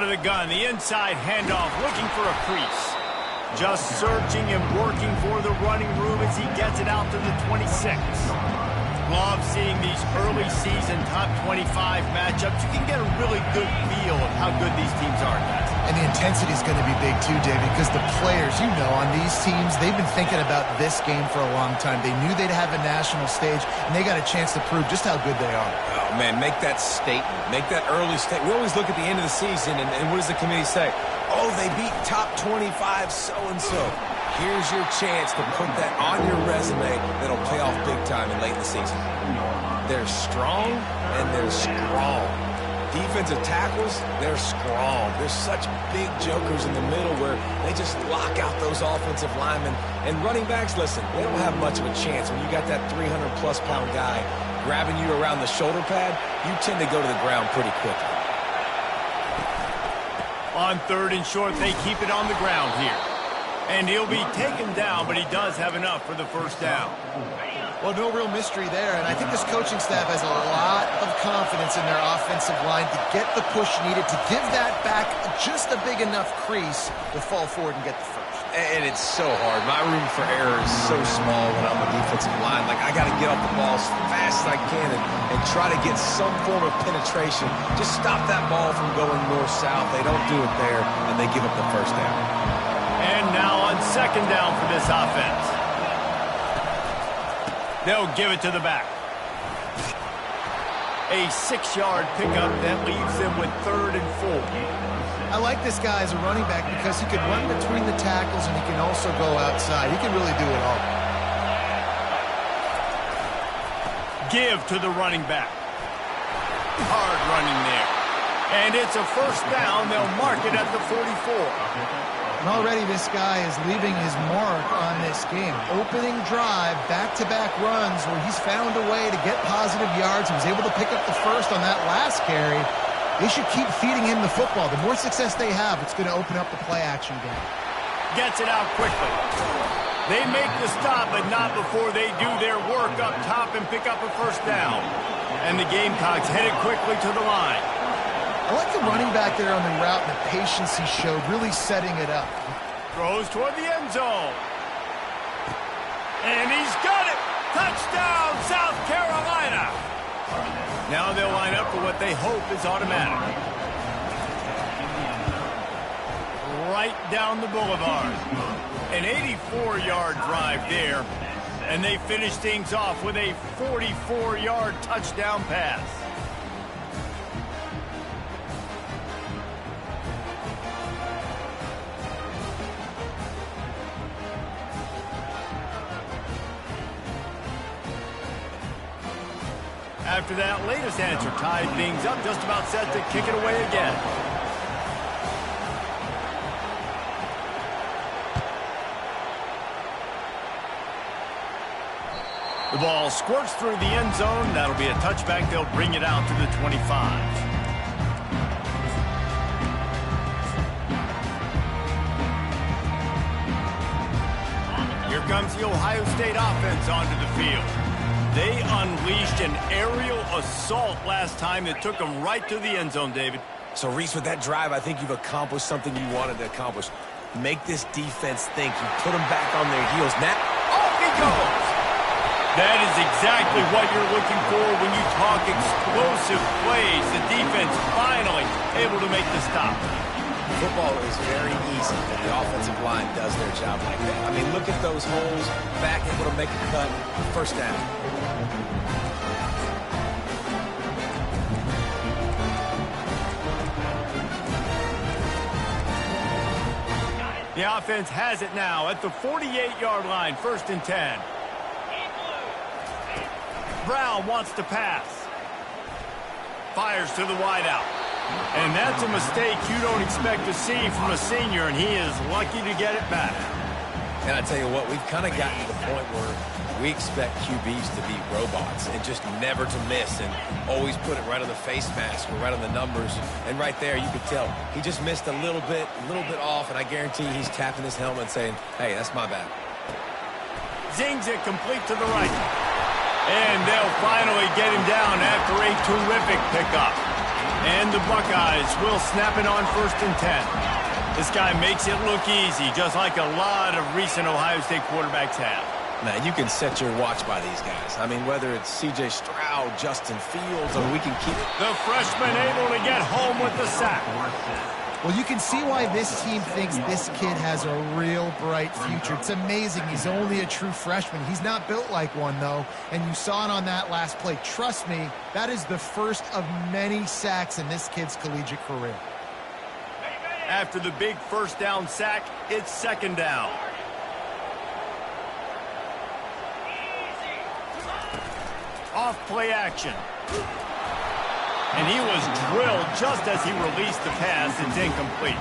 the gun, the inside handoff, looking for a crease. Just searching and working for the running room as he gets it out to the 26. Love seeing these early season top 25 matchups. You can get a really good feel of how good these teams are, guys. And the intensity is going to be big too, David, because the players, you know, on these teams, they've been thinking about this game for a long time. They knew they'd have a national stage, and they got a chance to prove just how good they are. Oh, man, make that statement. Make that early statement. We always look at the end of the season, and what does the committee say? Oh, they beat top 25 so-and-so. Here's your chance to put that on your resume that'll pay off big time and late in the season. They're strong, and they're strong. Defensive tackles, they're strong. There's such big jokers in the middle where they just lock out those offensive linemen. And running backs, listen, they don't have much of a chance. When you got that 300-plus pound guy grabbing you around the shoulder pad, you tend to go to the ground pretty quickly. On 3rd and short, they keep it on the ground here. And he'll be taken down, but he does have enough for the first down. Well, no real mystery there, and I think this coaching staff has a lot of confidence in their offensive line to get the push needed to give that back just a big enough crease to fall forward and get the first. And it's so hard. My room for error is so small when I'm a defensive line. Like, I got to get off the ball as fast as I can and try to get some form of penetration. Just stop that ball from going north-south. They don't do it there, and they give up the first down. And now on 2nd down for this offense. They'll give it to the back. A 6-yard pickup that leaves them with 3rd and 4. I like this guy as a running back because he can run between the tackles and he can also go outside. He can really do it all. Give to the running back. Hard running there. And it's a first down. They'll mark it at the 44. And already this guy is leaving his mark on this game. Opening drive, back-to-back runs where he's found a way to get positive yards. He was able to pick up the first on that last carry. They should keep feeding him the football. The more success they have, it's going to open up the play-action game. Gets it out quickly. They make the stop, but not before they do their work up top and pick up a first down. And the Gamecocks headed quickly to the line. I like the running back there on the route and the patience he showed, really setting it up. Throws toward the end zone. And he's got it! Touchdown, South Carolina! Now they'll line up for what they hope is automatic. Right down the boulevard. An 84-yard drive there. And they finish things off with a 44-yard touchdown pass. After that latest answer tied things up, just about set to kick it away again. The ball squirts through the end zone. That'll be a touchback. They'll bring it out to the 25. Here comes the Ohio State offense onto the field. They unleashed an aerial assault last time that took them right to the end zone, David. So, Reese, with that drive, I think you've accomplished something you wanted to accomplish. Make this defense think. You put them back on their heels. Now, off he goes! That is exactly what you're looking for when you talk explosive plays. The defense finally able to make the stop. Football is very easy when the offensive line does their job like that. I mean, look at those holes, back able to make a cut, first down. The offense has it now at the 48-yard line, 1st and 10. Brown wants to pass. Fires to the wideout. And that's a mistake you don't expect to see from a senior, and he is lucky to get it back. And I tell you what, we've kind of gotten to the point where we expect QBs to be robots and just never to miss and always put it right on the face mask or right on the numbers. And right there, you could tell he just missed a little bit off, and I guarantee he's tapping his helmet saying, hey, that's my bad. Zings it complete to the right. And they'll finally get him down after a terrific pickup. And the Buckeyes will snap it on 1st and 10. This guy makes it look easy, just like a lot of recent Ohio State quarterbacks have. Now, you can set your watch by these guys. I mean, whether it's C.J. Stroud, Justin Fields, or we can keep it. The freshman able to get home with the sack. Well, you can see why this team thinks this kid has a real bright future. It's amazing. He's only a true freshman. He's not built like one, though, and you saw it on that last play. Trust me, that is the first of many sacks in this kid's collegiate career. After the big first down sack, it's 2nd down. Off play action. And he was drilled just as he released the pass. It's incomplete.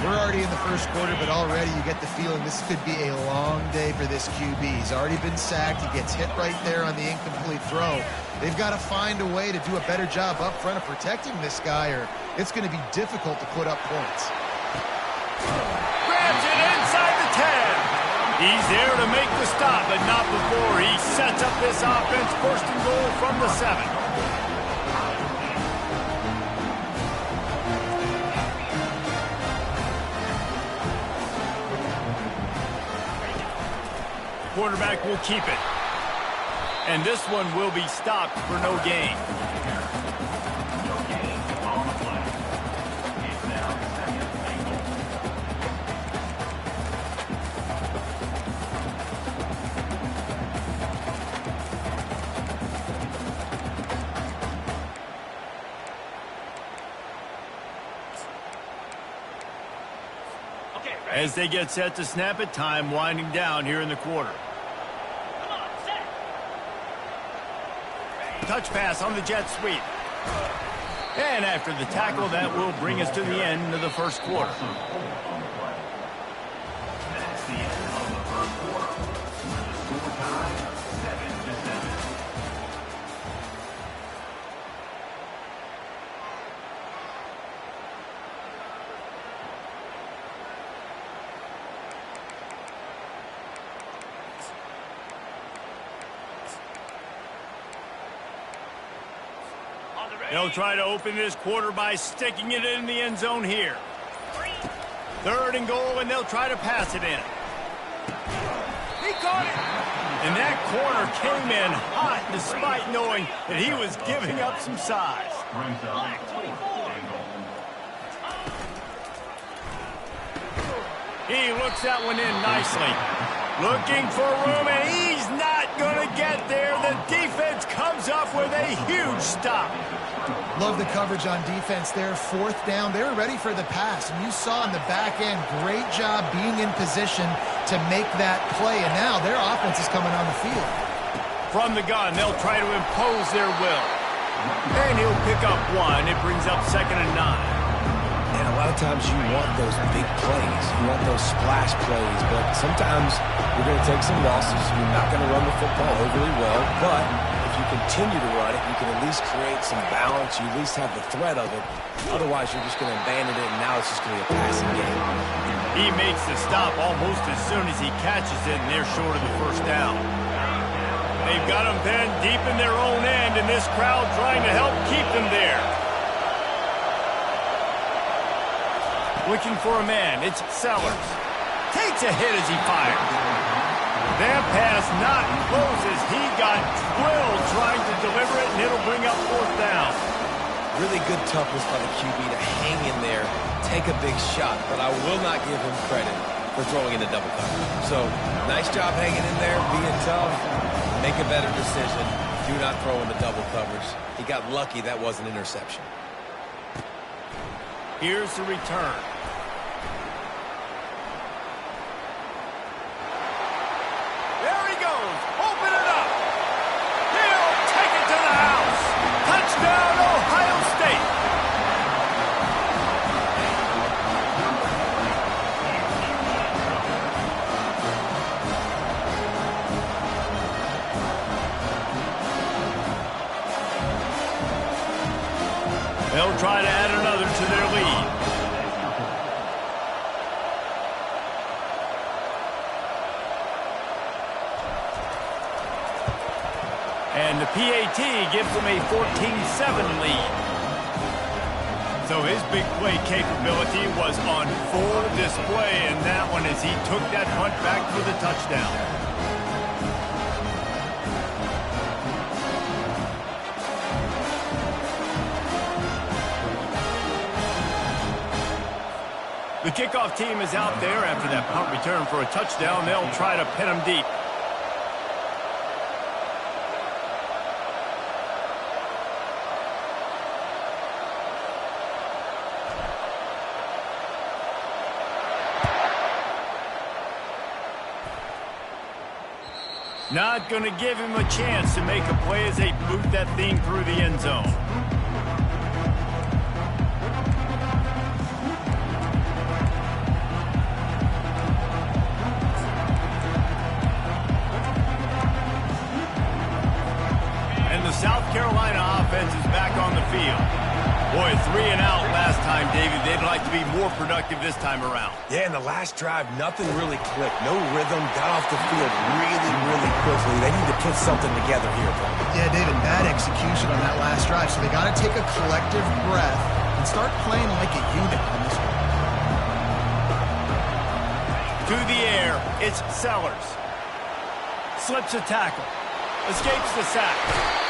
We're already in the first quarter, but already you get the feeling this could be a long day for this QB. He's already been sacked. He gets hit right there on the incomplete throw. They've got to find a way to do a better job up front of protecting this guy, or it's going to be difficult to put up points. Grabs it inside the 10. He's there to make the stop, but not before he sets up this offense. 1st and goal from the 7. Quarterback will keep it. And this one will be stopped for no gain. As they get set to snap it, time winding down here in the quarter. Touch pass on the jet sweep. And after the tackle, that will bring us to the end of the first quarter. They'll try to open this quarter by sticking it in the end zone here. 3rd and goal, and they'll try to pass it in. He caught it! And that corner came in hot despite knowing that he was giving up some size. He looks that one in nicely. Looking for room, and he's not going to get there. The defense comes up with a huge stop. Love the coverage on defense there. 4th down. They were ready for the pass. And you saw in the back end, great job being in position to make that play. And now their offense is coming on the field. From the gun, they'll try to impose their will. And he'll pick up 1. It brings up 2nd and 9. And a lot of times you want those big plays. You want those splash plays. But sometimes you're going to take some losses. You're not going to run the football overly well. But if you continue to run it, you can at least create some balance. You at least have the threat of it. Otherwise, you're just going to abandon it, and now it's just going to be a passing game. He makes the stop almost as soon as he catches it, and they're short of the 1st down. They've got him pinned deep in their own end, and this crowd trying to help keep them there. Looking for a man, it's Sellers. Takes a hit as he fires. That pass not close as he got drilled trying to deliver it, and it'll bring up 4th down. Really good toughness by the QB to hang in there, take a big shot, but I will not give him credit for throwing in the double cover. So, nice job hanging in there, being tough, make a better decision. Do not throw in the double covers. He got lucky that was an interception. Here's the return. There he goes. Open it up. He'll take it to the house. Touchdown, Ohio State. They'll try to add another to their lead. And the PAT gives them a 14-7 lead. So his big play capability was on full display in that one as he took that punt back for the touchdown. The kickoff team is out there after that punt return for a touchdown. They'll try to pin him deep. Not going to give him a chance to make a play as they boot that thing through the end zone. And the South Carolina offense is back on the field. Boy, 3 and out last time, David. They'd like to be more productive this time around. Yeah, in the last drive, nothing really clicked. No rhythm, got off the field really quickly. They need to put something together here, bro. Yeah, David, bad execution on that last drive, so they got to take a collective breath and start playing like a unit on this one. To the air, it's Sellers. Slips a tackle. Escapes the sack.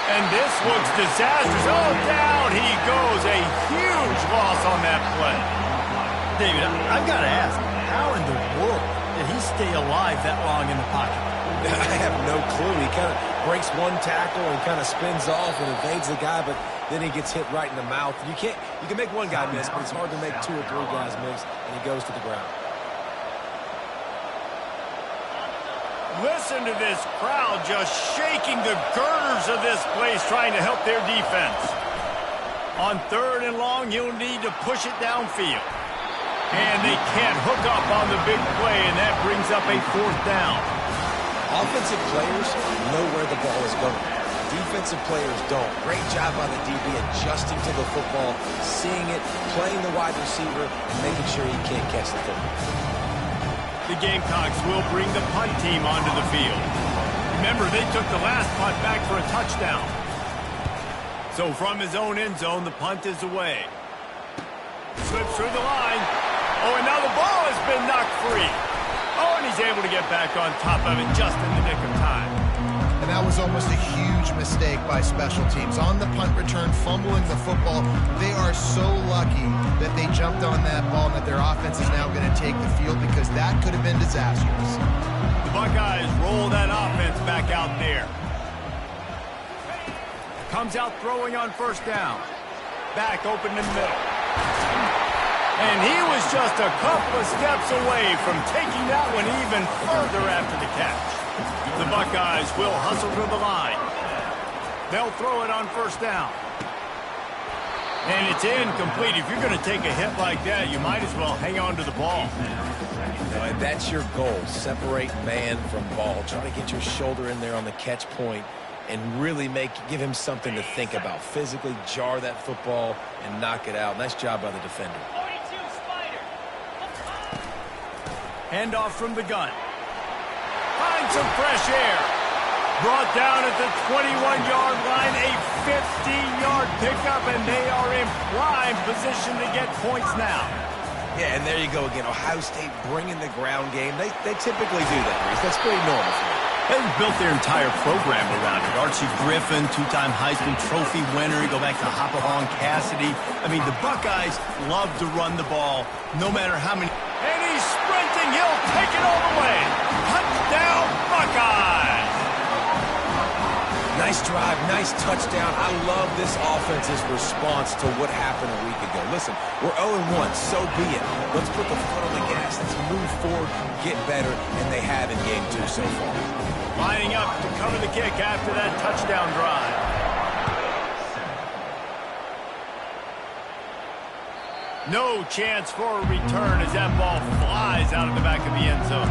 And this looks disastrous. Oh, down he goes. A huge loss on that play. David, I've got to ask, how in the world did he stay alive that long in the pocket? I have no clue. He kind of breaks one tackle and kind of spins off and evades the guy, but then he gets hit right in the mouth. You can make one guy miss, but it's hard to make 2 or 3 guys miss, and he goes to the ground. Listen to this crowd just shaking the girders of this place trying to help their defense. On 3rd and long, he'll need to push it downfield. And they can't hook up on the big play, and that brings up a 4th down. Offensive players know where the ball is going. Defensive players don't. Great job by the DB adjusting to the football, seeing it, playing the wide receiver, and making sure he can't catch the football. The Gamecocks will bring the punt team onto the field. Remember, they took the last punt back for a touchdown. So from his own end zone, the punt is away. Slips through the line. Oh, and now the ball has been knocked free. Oh, and he's able to get back on top of it just in the nick of time. And that was almost a huge mistake by special teams. On the punt return, fumbling the football, they are so lucky that they jumped on that ball and that their offense is now going to take the field because that could have been disastrous. The Buckeyes roll that offense back out there. Comes out throwing on 1st down. Back open in the middle. And he was just a couple of steps away from taking that one even further after the catch. The Buckeyes will hustle to the line. They'll throw it on 1st down. And it's incomplete. If you're going to take a hit like that, you might as well hang on to the ball. And that's your goal. Separate man from ball. Try to get your shoulder in there on the catch point and really give him something to think about. Physically jar that football and knock it out. Nice job by the defender. Handoff from the gun. Finds some fresh air. Brought down at the 21-yard line, a 50-yard pickup, and they are in prime position to get points now. Yeah, and there you go again. Ohio State bringing the ground game. They typically do that, Reese. That's pretty normal for them. They've built their entire program around it. Archie Griffin, 2-time Heisman Trophy winner. You go back to Hopalong Cassidy. I mean, the Buckeyes love to run the ball, no matter how many. And he's sprinting. He'll take it all the way. Touchdown, Buckeyes! Nice drive, nice touchdown. I love this offense's response to what happened a week ago. Listen, we're 0-1, so be it. Let's put the foot on the gas. Let's move forward, get better, and they have in game 2 so far. Lining up to cover the kick after that touchdown drive. No chance for a return as that ball flies out of the back of the end zone.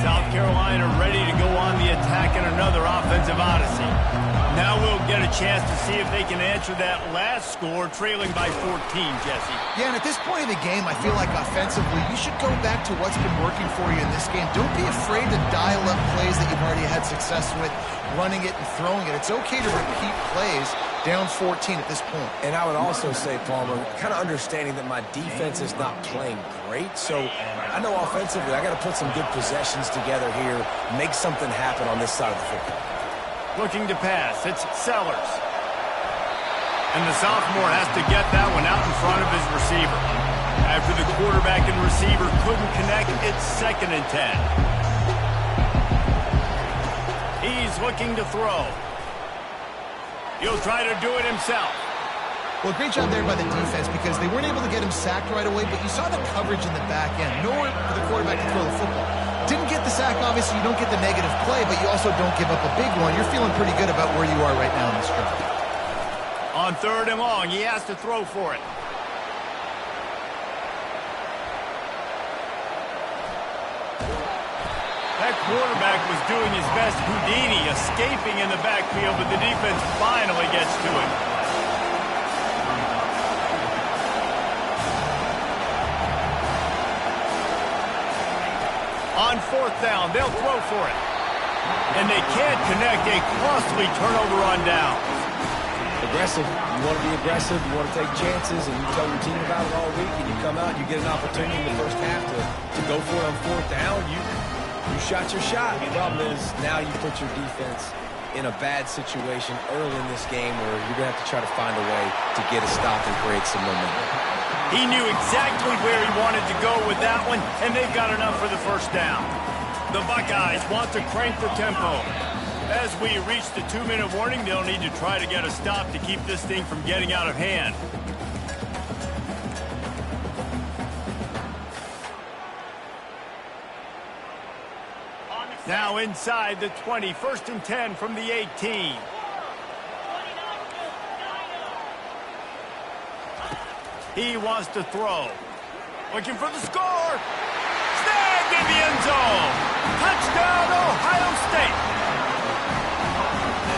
South Carolina ready to go on the attack in another offensive odyssey. Now we'll get a chance to see if they can answer that last score, trailing by 14, Jesse. Yeah, and at this point of the game, I feel like offensively, you should go back to what's been working for you in this game. Don't be afraid to dial up plays that you've already had success with, running it and throwing it. It's okay to repeat plays down 14 at this point. And I would also say, Palmer, kind of understanding that my defense is not playing great, so I know offensively I got to put some good possessions together here, make something happen on this side of the football. Looking to pass, it's Sellers. And the sophomore has to get that one out in front of his receiver. After the quarterback and receiver couldn't connect, it's 2nd and 10. He's looking to throw. He'll try to do it himself. Well, great job there by the defense because they weren't able to get him sacked right away, but you saw the coverage in the back end. Nowhere for the quarterback to throw the football. Didn't get the sack, obviously. You don't get the negative play, but you also don't give up a big one. You're feeling pretty good about where you are right now in this drive. On 3rd and long, he has to throw for it. That quarterback was doing his best Houdini, escaping in the backfield, but the defense finally gets to him. On 4th down, they'll throw for it. And they can't connect, a costly turnover on down. Aggressive. You want to be aggressive. You want to take chances, and you tell your team about it all week, and you come out and you get an opportunity in the first half to go for it on 4th down. You shot your shot. The problem is now you put your defense in a bad situation early in this game where you're going to have to try to find a way to get a stop and create some momentum. He knew exactly where he wanted to go with that one, and they've got enough for the first down. The Buckeyes want to crank the tempo. As we reach the 2-minute warning, they'll need to try to get a stop to keep this thing from getting out of hand. Now inside the 20, 1st and 10 from the 18. He wants to throw. Looking for the score. Snagged in the end zone. Touchdown, Ohio State.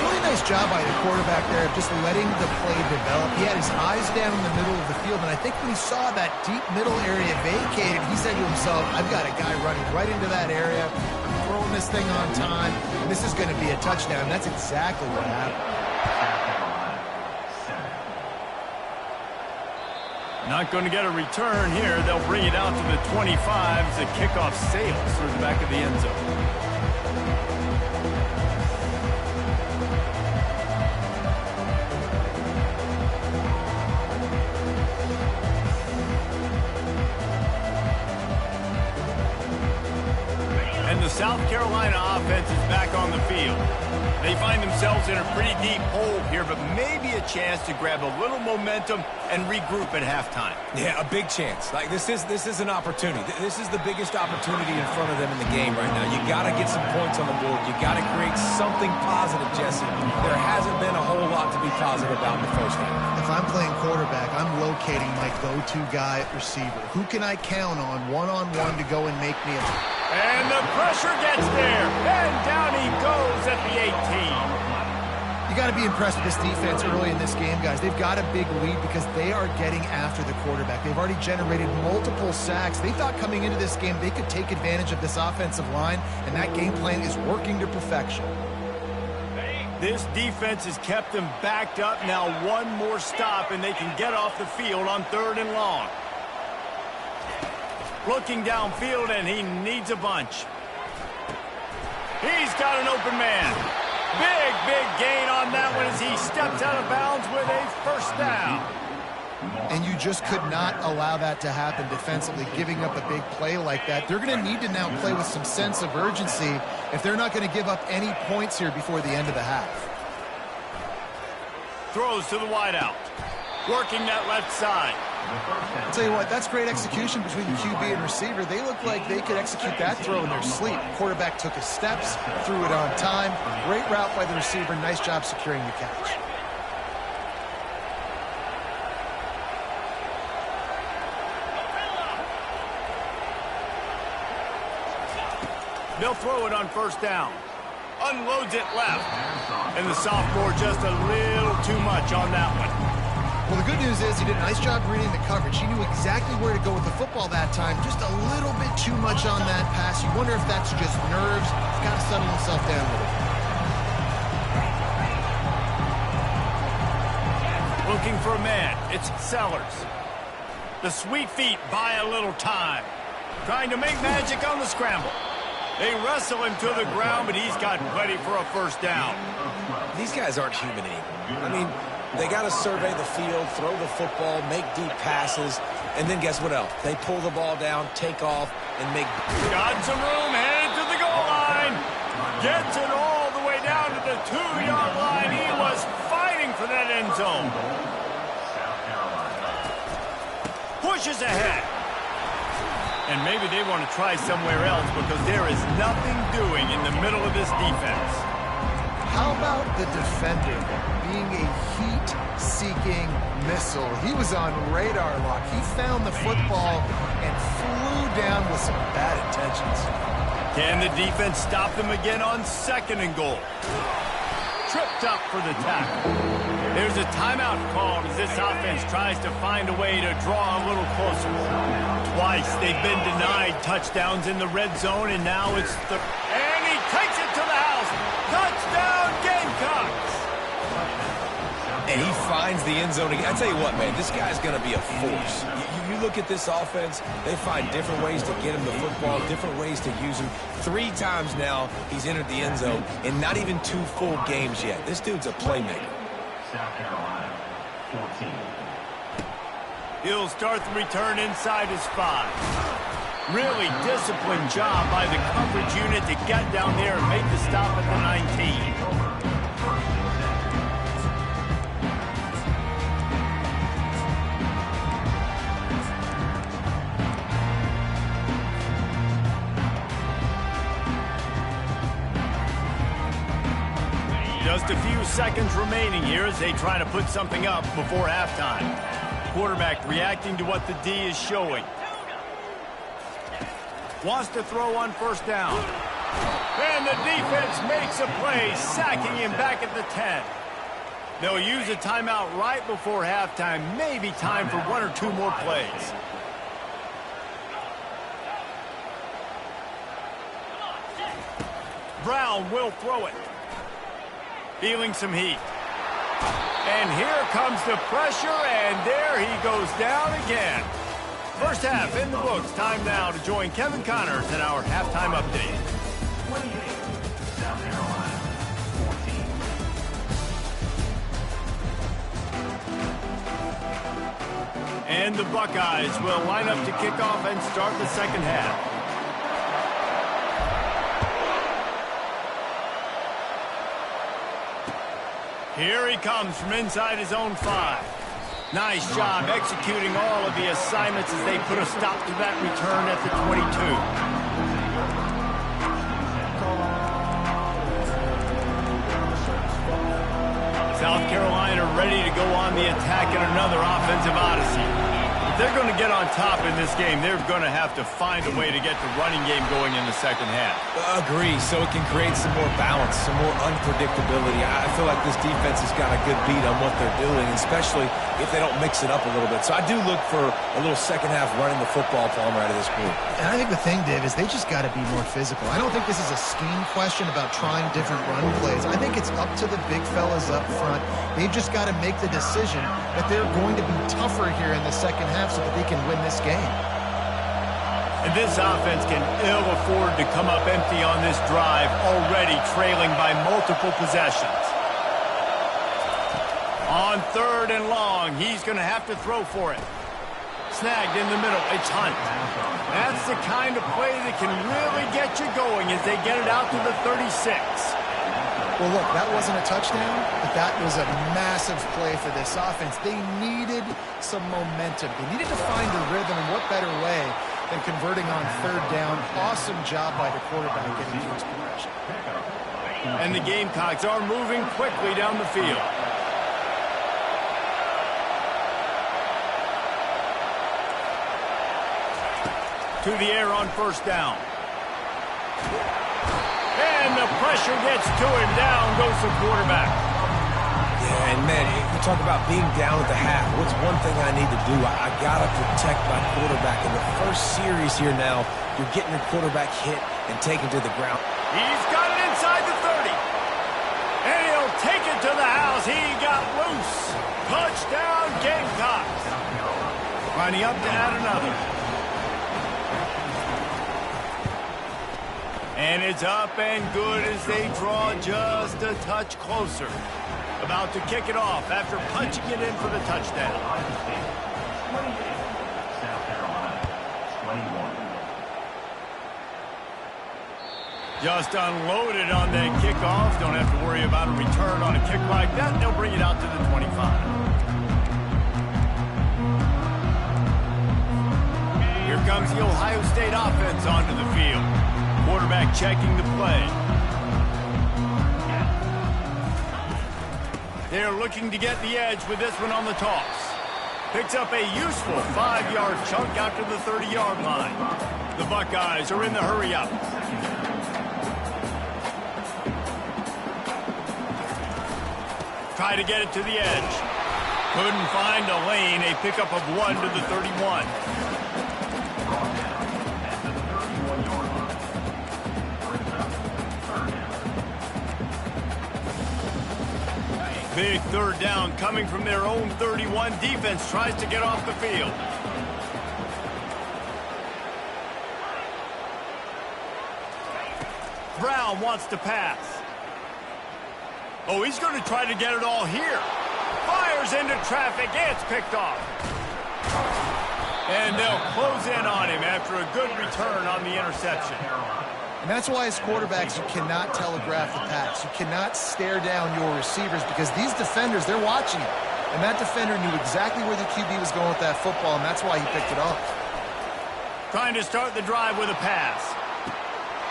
Really nice job by the quarterback there of just letting the play develop. He had his eyes down in the middle of the field, and I think when he saw that deep middle area vacated, he said to himself, I've got a guy running right into that area. I'm throwing this thing on time, and this is going to be a touchdown. That's exactly what happened. Not going to get a return here. They'll bring it out to the 25 as the kickoff sails through the back of the end zone. And the South Carolina offense is back on the field. They find themselves in a pretty deep hole here, but maybe a chance to grab a little momentum and regroup at halftime. Yeah, a big chance. Like this is an opportunity. This is the biggest opportunity in front of them in the game right now. You got to get some points on the board. You got to create something positive, Jesse. There hasn't been a whole lot to be positive about in the first half. If I'm playing quarterback, I'm locating my go-to guy at receiver. Who can I count on one-on-one to go and make me a... And the pressure gets there, and down he goes at the 18. You got to be impressed with this defense early in this game, guys. They've got a big lead because they are getting after the quarterback. They've already generated multiple sacks. They thought coming into this game they could take advantage of this offensive line, and that game plan is working to perfection. This defense has kept them backed up. Now one more stop, and they can get off the field on 3rd and long. Looking downfield, and he needs a bunch. He's got an open man. Big gain on that one as he steps out of bounds with a first down. And you just could not allow that to happen defensively, giving up a big play like that. They're going to need to now play with some sense of urgency if they're not going to give up any points here before the end of the half. Throws to the wideout. Working that left side. I'll tell you what, that's great execution between the QB and receiver. They look like they could execute that throw in their sleep. Quarterback took his steps, threw it on time. Great route by the receiver. Nice job securing the catch. They'll throw it on 1st down. unloads it left. And the sophomore just a little too much on that one. Well, the good news is he did a nice job reading the coverage. He knew exactly where to go with the football that time. Just a little bit too much on that pass. You wonder if that's just nerves. He's got to settle himself down with it. Looking for a man. It's Sellers. The sweet feet buy a little time. Trying to make magic on the scramble. They wrestle him to the ground, but he's got plenty for a first down. These guys aren't human anymore. I mean, they got to survey the field, throw the football, make deep passes, and then guess what else? They pull the ball down, take off, and make... Got some room, headed to the goal line. Gets it all the way down to the 2-yard line. He was fighting for that end zone. Pushes ahead. And maybe they want to try somewhere else because there is nothing doing in the middle of this defense. How about the defender being a heat-seeking missile? He was on radar lock. He found the football and flew down with some bad intentions. Can the defense stop them again on 2nd and goal? Tripped up for the tackle. There's a timeout called as this offense tries to find a way to draw a little closer. Twice they've been denied touchdowns in the red zone, and now it's the... And he takes it to the house. Touchdown, Gamecocks! And he finds the end zone again. I tell you what, man, this guy's going to be a force. You look at this offense, they find different ways to get him the football, different ways to use him. 3 times now he's entered the end zone, and not even 2 full games yet. This dude's a playmaker. South Carolina, 14. He'll start the return inside his 5. Really disciplined job by the coverage unit to get down there and make the stop at the 19. Just a few seconds remaining here as they try to put something up before halftime. Quarterback reacting to what the D is showing. Wants to throw on 1st down. And the defense makes a play, sacking him back at the 10. They'll use a timeout right before halftime. Maybe time for 1 or 2 more plays. Brown will throw it. Feeling some heat. And here comes the pressure, and there he goes down again. First half in the books. Time now to join Kevin Connors in our halftime update. 28, South Carolina, 14. And the Buckeyes will line up to kick off and start the second half. Here he comes from inside his own 5. Nice job executing all of the assignments as they put a stop to that return at the 22. South Carolina ready to go on the attack in another offensive odyssey. If they're going to get on top in this game, they're going to have to find a way to get the running game going in the second half. Agree, so it can create some more balance, some more unpredictability. I feel like this defense has got a good beat on what they're doing, especially if they don't mix it up a little bit. So I do look for a little second half running the football palm out of this group. And I think the thing, Dave, is they just got to be more physical. I don't think this is a scheme question about trying different run plays. I think it's up to the big fellas up front. They've just got to make the decision that they're going to be tougher here in the second half so that they can win this game. And this offense can ill afford to come up empty on this drive, already trailing by multiple possessions. On 3rd and long, he's going to have to throw for it. Snagged in the middle. It's Hunt. That's the kind of play that can really get you going as they get it out to the 36. Well, look, that wasn't a touchdown, but that was a massive play for this offense. They needed some momentum. They needed to find a rhythm, and what better way than converting on 3rd down. Awesome job by the quarterback getting first progression. And the Gamecocks are moving quickly down the field. To the air on 1st down. And the pressure gets to him. Down goes the quarterback. Yeah, and man, you talk about being down at the half. What's one thing I need to do? I got to protect my quarterback. In the first series here now, you're getting your quarterback hit and taken to the ground. He's got it inside the 30. And he'll take it to the house. He got loose. Touchdown, Gamecocks. Lining up to add another. And it's up and good as they draw just a touch closer. About to kick it off after punching it in for the touchdown. South Carolina, 21. Just unloaded on that kickoff. Don't have to worry about a return on a kick like that. They'll bring it out to the 25. Here comes the Ohio State offense onto the field. Quarterback checking the play. They're looking to get the edge with this one on the toss. Picks up a useful 5-yard chunk out to the 30-yard line. The Buckeyes are in the hurry up. Try to get it to the edge. Couldn't find a lane. A pickup of 1 to the 31. Big third down coming from their own 31. Defense tries to get off the field. Brown wants to pass. Oh, he's going to try to get it all here. Fires into traffic. It's picked off. And they'll close in on him after a good return on the interception. And that's why as quarterbacks, you cannot telegraph the pass. You cannot stare down your receivers because these defenders, they're watching it. And that defender knew exactly where the QB was going with that football, and that's why he picked it up. Trying to start the drive with a pass.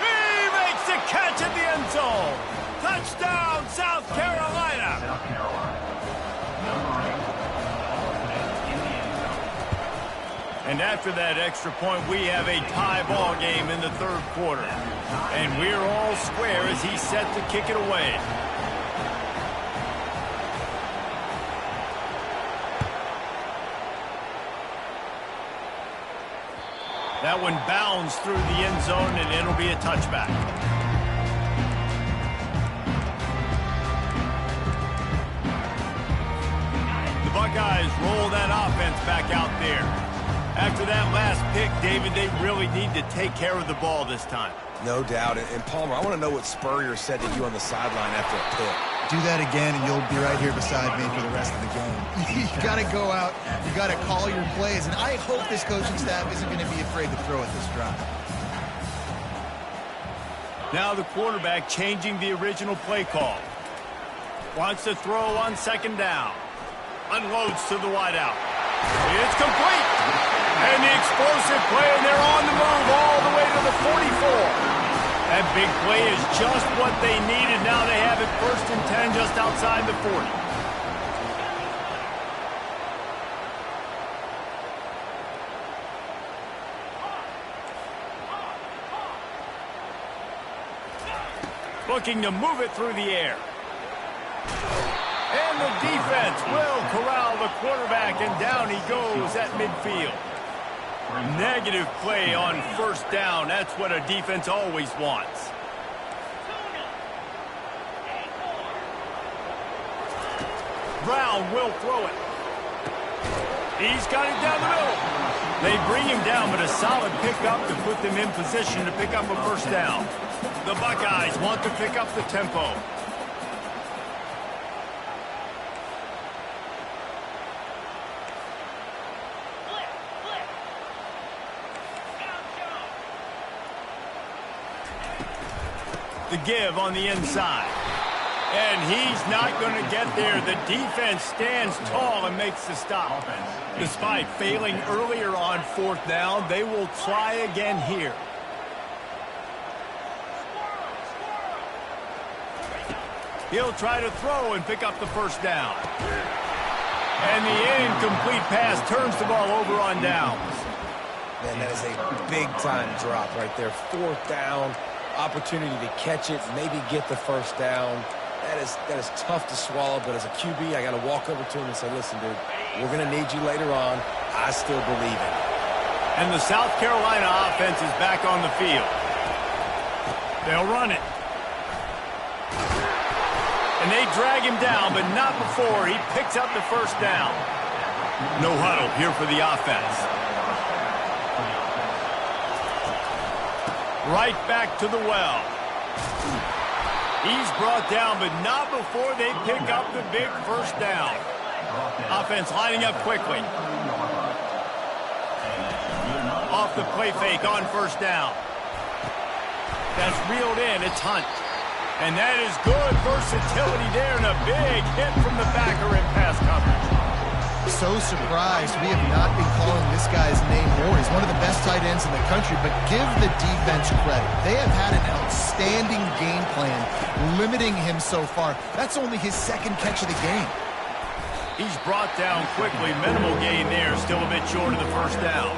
He makes the catch at the end zone. Touchdown, South Carolina. South Carolina, number 8. And after that extra point, we have a tie ball game in the third quarter. And we're all square as he's set to kick it away. That one bounds through the end zone, and it'll be a touchback. The Buckeyes roll that offense back out there. After that last pick, David, they really need to take care of the ball this time. No doubt. And Palmer, I want to know what Spurrier said to you on the sideline after a pick. Do that again, and you'll be right here beside me for the rest of the game. You got to go out. You got to call your plays, and I hope this coaching staff isn't going to be afraid to throw at this drive. Now the quarterback changing the original play call. Wants to throw on second down. Unloads to the wideout. It's complete. And the explosive play, and they're on the move all the way to the 44. That big play is just what they needed. Now they have it 1st and 10 just outside the 40. Looking to move it through the air. And the defense will corral the quarterback, and down he goes at midfield. Negative play on 1st down. That's what a defense always wants. Brown will throw it. He's got it down the middle. They bring him down, but a solid pickup to put them in position to pick up a 1st down. The Buckeyes want to pick up the tempo. The give on the inside. And he's not going to get there. The defense stands tall and makes the stop. Despite failing earlier on 4th down, they will try again here. He'll try to throw and pick up the 1st down. And the incomplete pass turns the ball over on downs. Man, that is a big-time drop right there. 4th down. opportunity to catch it, maybe get the first down. That is tough to swallow, but as a QB, I got to walk over to him and say, listen, dude, we're going to need you later on. I still believe in it. And the South Carolina offense is back on the field. They'll run it. And they drag him down, but not before he picks up the first down. No huddle here for the offense. Right back to the well. He's brought down, but not before they pick up the big first down. Offense lining up quickly. Off the play fake on first down. That's reeled in. It's Hunt. And that is good versatility there, and a big hit from the backer in pass coverage. So surprised we have not been calling this guy's name more. He's one of the best tight ends in the country, but give the defense credit. They have had an outstanding game plan, limiting him so far. That's only his second catch of the game. He's brought down quickly. Minimal gain there, still a bit short of the first down.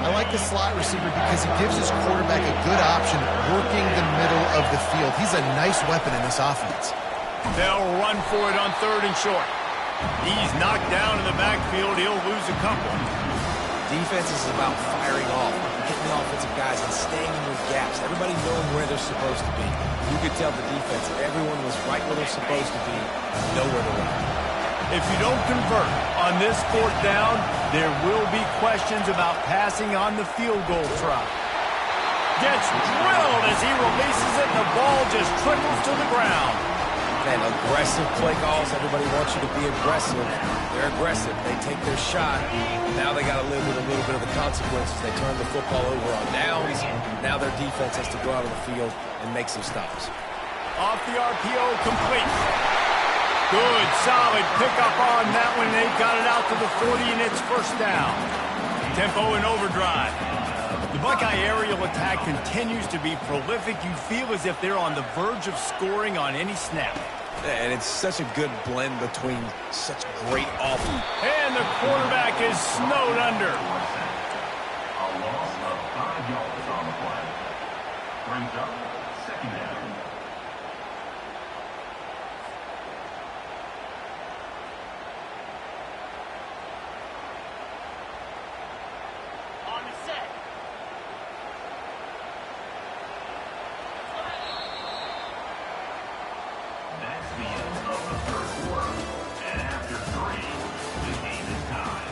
I like the slot receiver because he gives his quarterback a good option working the middle of the field. He's a nice weapon in this offense. They'll run for it on 3rd and short. He's knocked down in the backfield. He'll lose a couple. Defense is about firing off, hitting the offensive guys, and staying in those gaps. Everybody knowing where they're supposed to be. You could tell the defense, everyone was right where they're supposed to be, nowhere to run. If you don't convert on this 4th down, there will be questions about passing on the field goal try. Gets drilled as he releases it, and the ball just trickles to the ground. Man, aggressive play calls. Everybody wants you to be aggressive. They're aggressive. They take their shot. Now they got to live with a little bit of the consequences. They turn the football over on downs. Now their defense has to go out on the field and make some stops. Off the RPO, complete. Good, solid pickup on that one. They got it out to the 40, and it's first down. Tempo in overdrive. The Buckeye aerial attack continues to be prolific. You feel as if they're on the verge of scoring on any snap. And it's such a good blend between such great offense. And the quarterback is snowed under. A loss of 5 yards on the play. Brings up 2nd down. That's the end of the 3rd quarter. And after 3, the game is tied.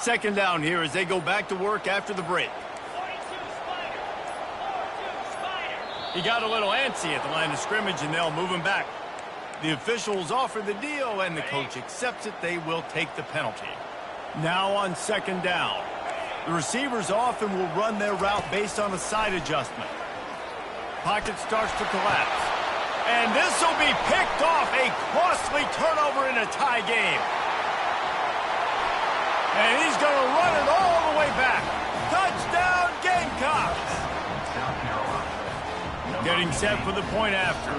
Second down here as they go back to work after the break. He got a little antsy at the line of scrimmage, and they'll move him back. The officials offer the deal, and the coach accepts it. They will take the penalty. Now on 2nd down. The receivers often will run their route based on a side adjustment. Pocket starts to collapse. And this will be picked off. A costly turnover in a tie game. And he's going to run it all the way back. Touchdown, Gamecocks! South Carolina. Getting set for the point after.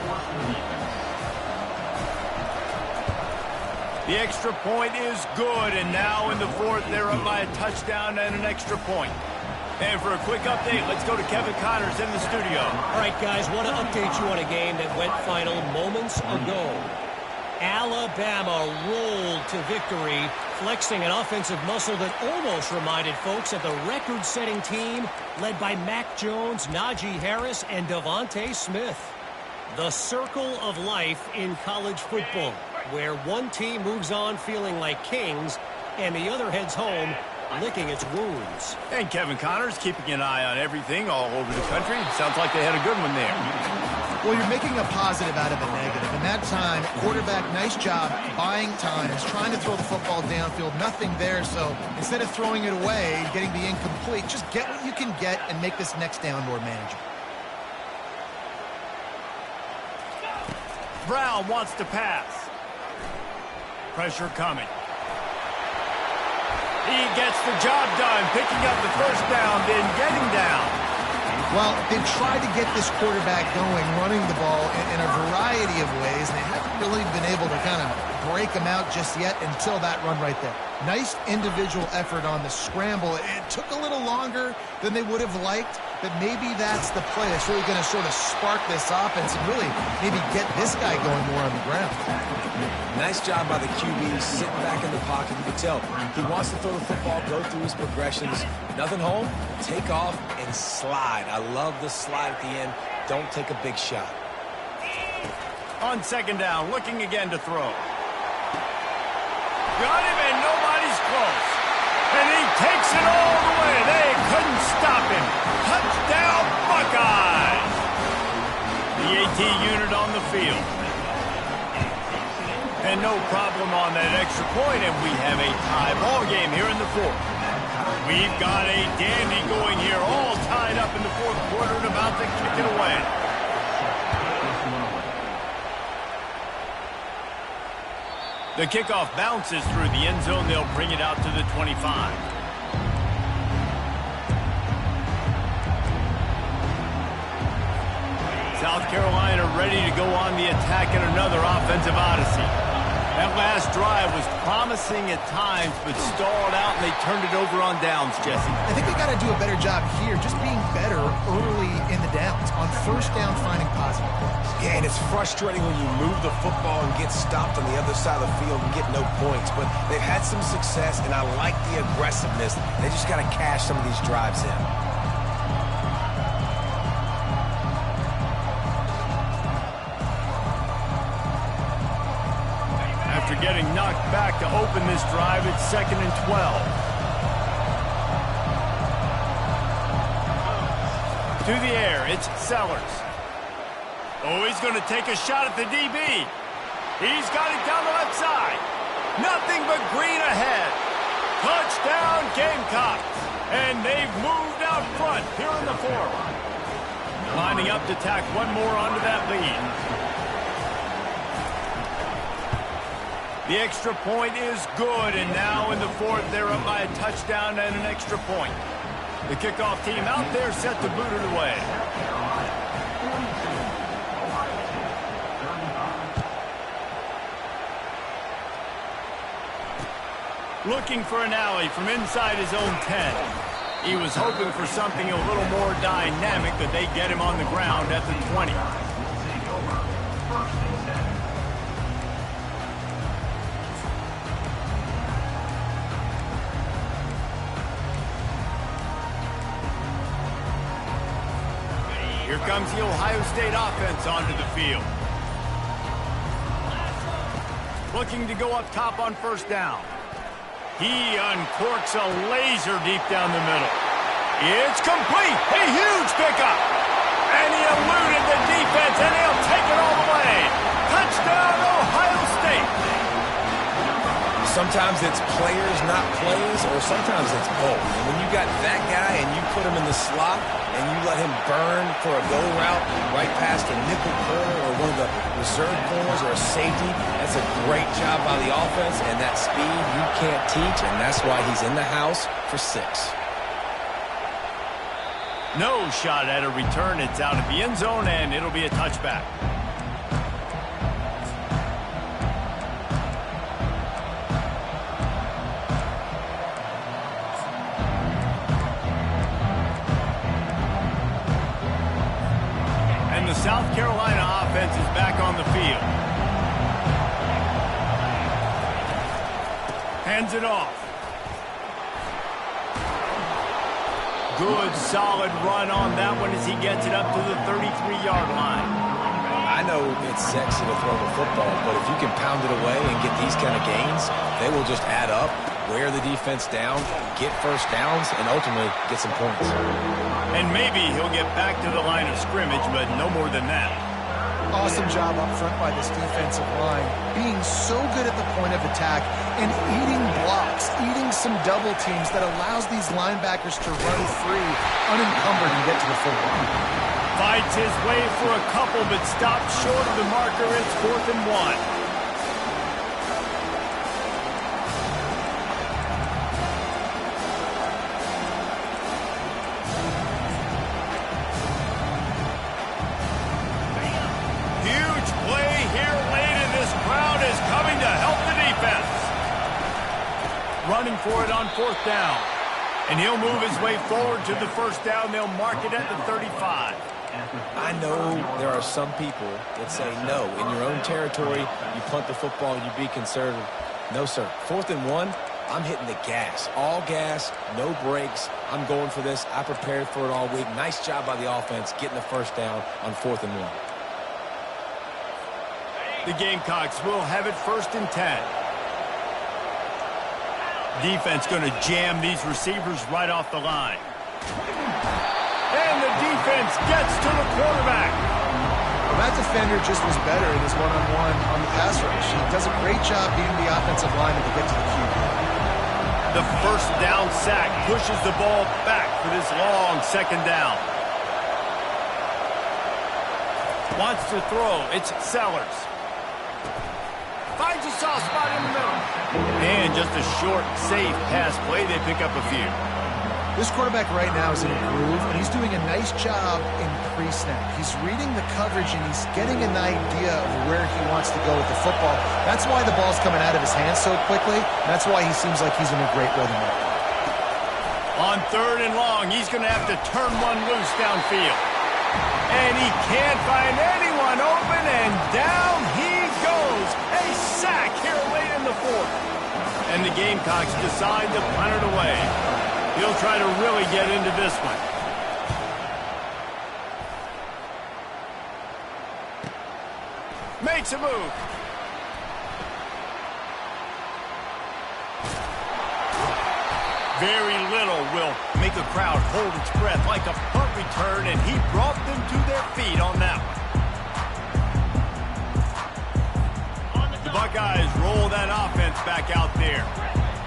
The extra point is good, and now in the 4th, they're up by a touchdown and an extra point. And for a quick update, let's go to Kevin Connors in the studio. All right, guys, want to update you on a game that went final moments ago. Alabama rolled to victory, flexing an offensive muscle that almost reminded folks of the record-setting team led by Mac Jones, Najee Harris, and Devontae Smith. The circle of life in college football, where one team moves on feeling like kings and the other heads home licking its wounds. And Kevin Connors keeping an eye on everything all over the country. Sounds like they had a good one there. Well, you're making a positive out of a negative. In that time, quarterback, nice job, buying time. He's trying to throw the football downfield. Nothing there, so instead of throwing it away, getting the incomplete, just get what you can get and make this next down more manageable. Brown wants to pass. Pressure coming. He gets the job done, picking up the first down, then getting down. Well, they've tried to get this quarterback going, running the ball in a variety of ways, and they haven't really been able to kind of break him out just yet until that run right there. Nice individual effort on the scramble. It took a little longer than they would have liked, but maybe that's the play that's really going to sort of spark this offense and really maybe get this guy going more on the ground. Nice job by the QB, sitting back in the pocket. You can tell he wants to throw the football, go through his progressions. Nothing home, take off, and slide. I love the slide at the end. Don't take a big shot. On second down, looking again to throw. Got him, and nobody's close. And he takes it all the way. They couldn't stop him. Touchdown, Buckeyes! The AT unit on the field. And no problem on that extra point, and we have a tie ball game here in the fourth. We've got a dandy going here, all tied up in the fourth quarter and about to kick it away. The kickoff bounces through the end zone. They'll bring it out to the 25. South Carolina ready to go on the attack in another offensive odyssey. That last drive was promising at times, but stalled out, and they turned it over on downs, Jesse. I think they got to do a better job here, just being better early in the downs. On first down, finding positive plays. Yeah, and it's frustrating when you move the football and get stopped on the other side of the field and get no points. But they've had some success, and I like the aggressiveness. They just got to cash some of these drives in. After getting knocked back to open this drive, it's 2nd and 12. To the air, it's Sellers. Oh, he's going to take a shot at the DB. He's got it down the left side. Nothing but green ahead. Touchdown, Gamecocks. And they've moved out front here in the fourth. Lining up to tack one more onto that lead. The extra point is good, and now in the fourth, they're up by a touchdown and an extra point. The kickoff team out there set to boot it away. Looking for an alley from inside his own 10. He was hoping for something a little more dynamic, but they get him on the ground at the 20. Here comes the Ohio State offense onto the field. Looking to go up top on first down. He uncorks a laser deep down the middle. It's complete. A huge pickup. And he eluded the defense, and he'll take it all the way. Touchdown, Ohio State. Sometimes it's players, not plays, or sometimes it's both. And when you got that guy and you put him in the slot and you let him burn for a go route right past a nickel corner or one of the reserve corners or a safety, that's a great job by the offense, and that speed you can't teach, and that's why he's in the house for 6. No shot at a return. It's out of the end zone, and it'll be a touchback. And the South Carolina offense is back on the field. Hands it off. Good, solid run on that one as he gets it up to the 33-yard line. I know it's sexy to throw the football, but if you can pound it away and get these kind of gains, they will just add up, wear the defense down, get first downs, and ultimately get some points. And maybe he'll get back to the line of scrimmage, but no more than that. Awesome job up front by this defensive line, being so good at the point of attack and eating blocks, eating some double teams that allows these linebackers to run free, unencumbered, and get to the football. Fights his way for a couple, but stops short of the marker. It's 4th and 1. for it on 4th down. And he'll move his way forward to the 1st down. They'll mark it at the 35. I know there are some people that say, no, in your own territory, you punt the football, you be conservative. No, sir. 4th and 1, I'm hitting the gas. All gas, no brakes. I'm going for this. I prepared for it all week. Nice job by the offense getting the 1st down on 4th and 1. The Gamecocks will have it 1st and 10. Defense going to jam these receivers right off the line. And the defense gets to the quarterback. Well, that defender just was better in his one-on-one on the pass rush. He does a great job beating the offensive lineman to get to the QB. The 1st down sack pushes the ball back for this long 2nd down. Wants to throw. It's Sellers. Finds a soft spot in the middle. And just a short, safe pass play. They pick up a few. This quarterback right now is in a groove, and he's doing a nice job in pre-snap. He's reading the coverage, and he's getting an idea of where he wants to go with the football. That's why the ball's coming out of his hands so quickly. That's why he seems like he's in a great rhythm right now. On 3rd and long, he's going to have to turn one loose downfield. And he can't find anyone open, and down he goes. A sack here late in the 4th. And the Gamecocks decide to punt it away. He'll try to really get into this one. Makes a move. Very little will make a crowd hold its breath like a punt return, and he brought them to their feet on that one. The Buckeyes roll that offense back out there.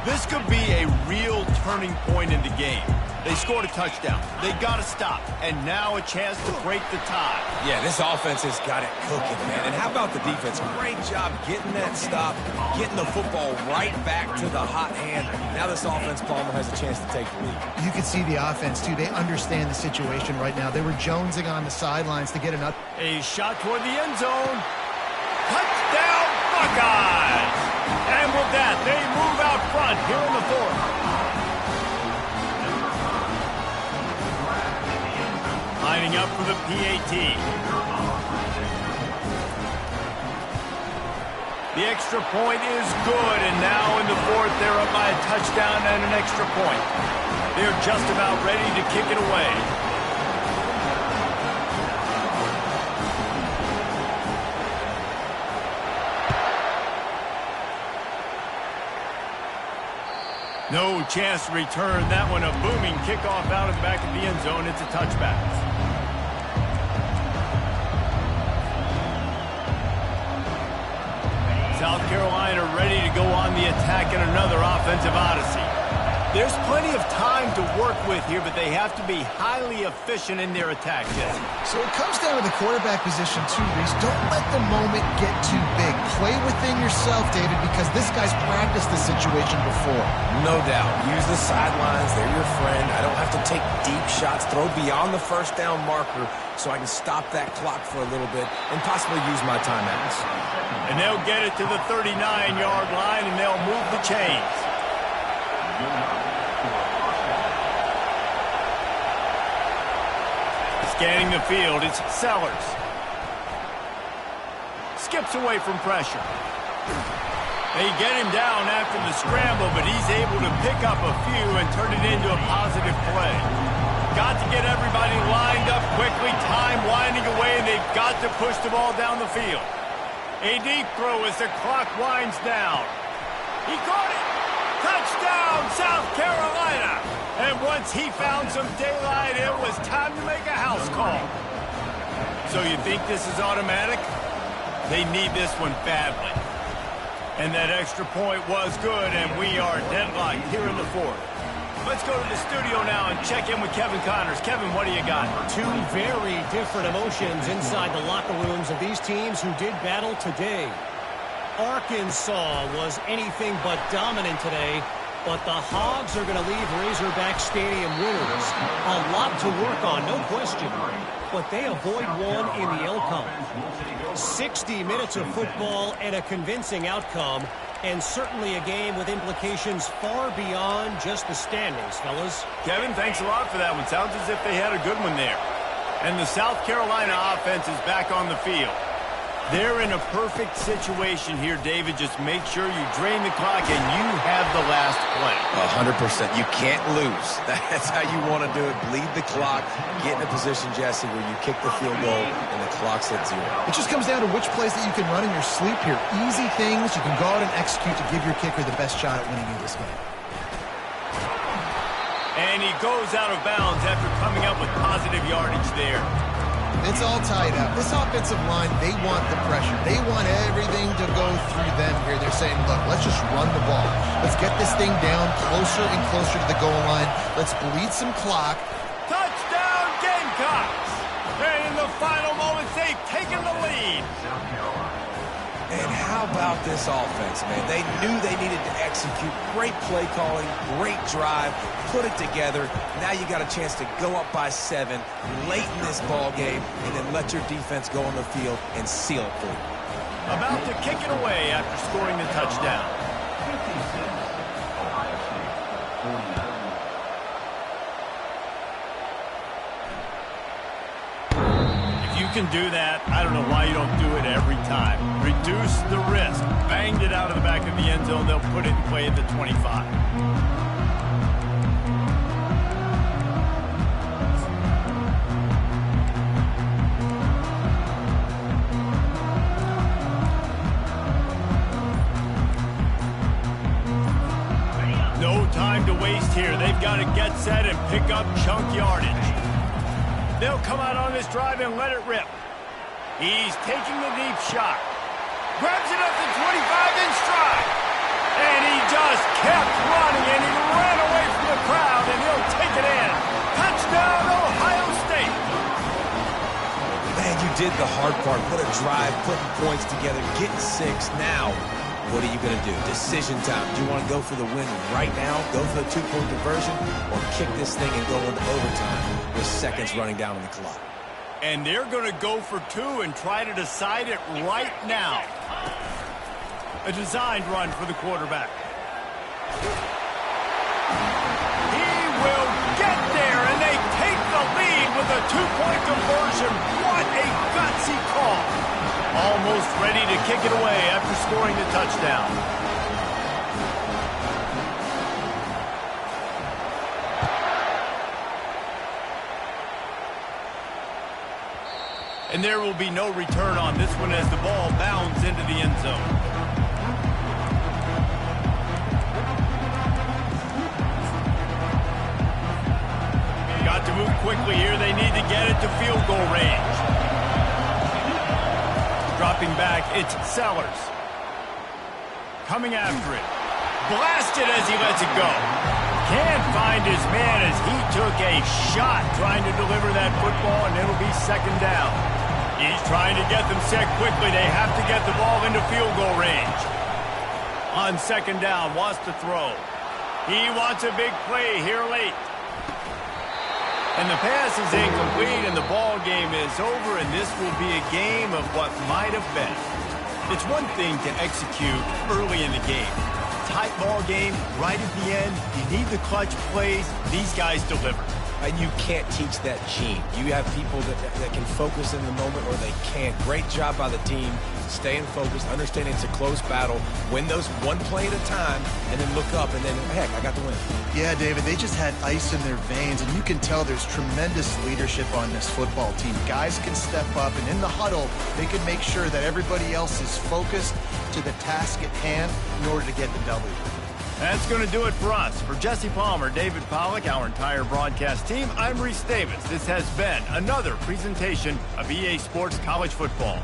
This could be a real turning point in the game. They scored a touchdown. They got to stop. And now a chance to break the tie. Yeah, this offense has got it cooking, man. And how about the defense? Great job getting that stop, getting the football right back to the hot hand. Now this offense, Palmer, has a chance to take the lead. You can see the offense, too. They understand the situation right now. They were jonesing on the sidelines to get another. A shot toward the end zone. Touchdown, Buckeyes! And with that, they move out front here in the 4th. Lining up for the PAT. The extra point is good, and now in the 4th, they're up by a touchdown and an extra point. They're just about ready to kick it away. No chance to return that one. A booming kickoff out of the back of the end zone. It's a touchback. South Carolina ready to go on the attack in another offensive odyssey. There's plenty of time to work with here, but they have to be highly efficient in their attack. So it comes down to the quarterback position, too, Reese. Don't let the moment get too big. Play within yourself, David, because this guy's practiced this situation before. No doubt. Use the sidelines. They're your friend. I don't have to take deep shots. Throw beyond the 1st down marker so I can stop that clock for a little bit and possibly use my timeouts. And they'll get it to the 39-yard line, and they'll move the chains. Scanning the field, it's Sellers. Skips away from pressure. They get him down after the scramble, but he's able to pick up a few and turn it into a positive play. Got to get everybody lined up quickly, time winding away, and they've got to push the ball down the field. A deep throw as the clock winds down. He caught it! Touchdown, South Carolina! And once he found some daylight, it was time to make a house call. So you think this is automatic? They need this one badly. And that extra point was good, and we are deadlocked here in the 4th. Let's go to the studio now and check in with Kevin Connors. Kevin, what do you got? Two very different emotions inside the locker rooms of these teams who did battle today. Arkansas was anything but dominant today, but the Hogs are going to leave Razorback Stadium winners. A lot to work on, no question, but they avoid one in the outcome. 60 minutes of football and a convincing outcome. And certainly a game with implications far beyond just the standings, fellas. Kevin, thanks a lot for that one. Sounds as if they had a good one there. And the South Carolina offense is back on the field. They're in a perfect situation here, David. Just make sure you drain the clock and you have the last play. 100%. You can't lose. That's how you want to do it. Bleed the clock. Get in a position, Jesse, where you kick the field goal and the clock's at 0. It just comes down to which plays that you can run in your sleep here. Easy things you can go out and execute to give your kicker the best shot at winning you this game. And he goes out of bounds after coming up with positive yardage there. It's all tied up. This offensive line, they want the pressure. They want everything to go through them here. They're saying, look, let's just run the ball. Let's get this thing down closer and closer to the goal line. Let's bleed some clock. Touchdown, Gamecocks! And in the final moments, they've taken the lead. And how about this offense, man? They knew they needed to execute. Great play calling, great drive, put it together. Now you got a chance to go up by 7 late in this ball game and then let your defense go on the field and seal it for you. About to kick it away after scoring the touchdown. 56, Ohio State, 49. You can do that. I don't know why you don't do it every time. Reduce the risk. Banged it out of the back of the end zone. They'll put it in play at the 25. No time to waste here. They've got to get set and pick up chunk yardage. They'll come out on this drive and let it rip. He's taking the deep shot. Grabs it up to 25 in stride. And he just kept running, and he ran away from the crowd, and he'll take it in. Touchdown, Ohio State. Man, you did the hard part. What a drive, putting points together, getting 6. Now, what are you going to do? Decision time. Do you want to go for the win right now, go for the 2-point conversion, or kick this thing and go into overtime with seconds running down on the clock? And they're going to go for 2 and try to decide it right now. A designed run for the quarterback. He will get there, and they take the lead with a 2-point conversion. What a gutsy call. Almost ready to kick it away after scoring the touchdown. And there will be no return on this one as the ball bounds into the end zone. Got to move quickly here. They need to get it to field goal range. Dropping back, it's Sellers. Coming after it. Blasted as he lets it go. Can't find his man as he took a shot trying to deliver that football, and it'll be second down. He's trying to get them set quickly. They have to get the ball into field goal range. On second down, wants to throw. He wants a big play here late. And the pass is incomplete, and the ball game is over, and this will be a game of what might have been. It's one thing to execute early in the game. Tight ball game, right at the end. You need the clutch plays. These guys deliver. And you can't teach that gene. You have people that can focus in the moment or they can't. Great job by the team, staying focused, understanding it's a close battle, win those one play at a time, and then look up and then, heck, I got the win. Yeah, David, they just had ice in their veins, and you can tell there's tremendous leadership on this football team. Guys can step up, and in the huddle, they can make sure that everybody else is focused to the task at hand in order to get the W. That's going to do it for us. For Jesse Palmer, David Pollack, our entire broadcast team, I'm Reese Davis. This has been another presentation of EA Sports College Football.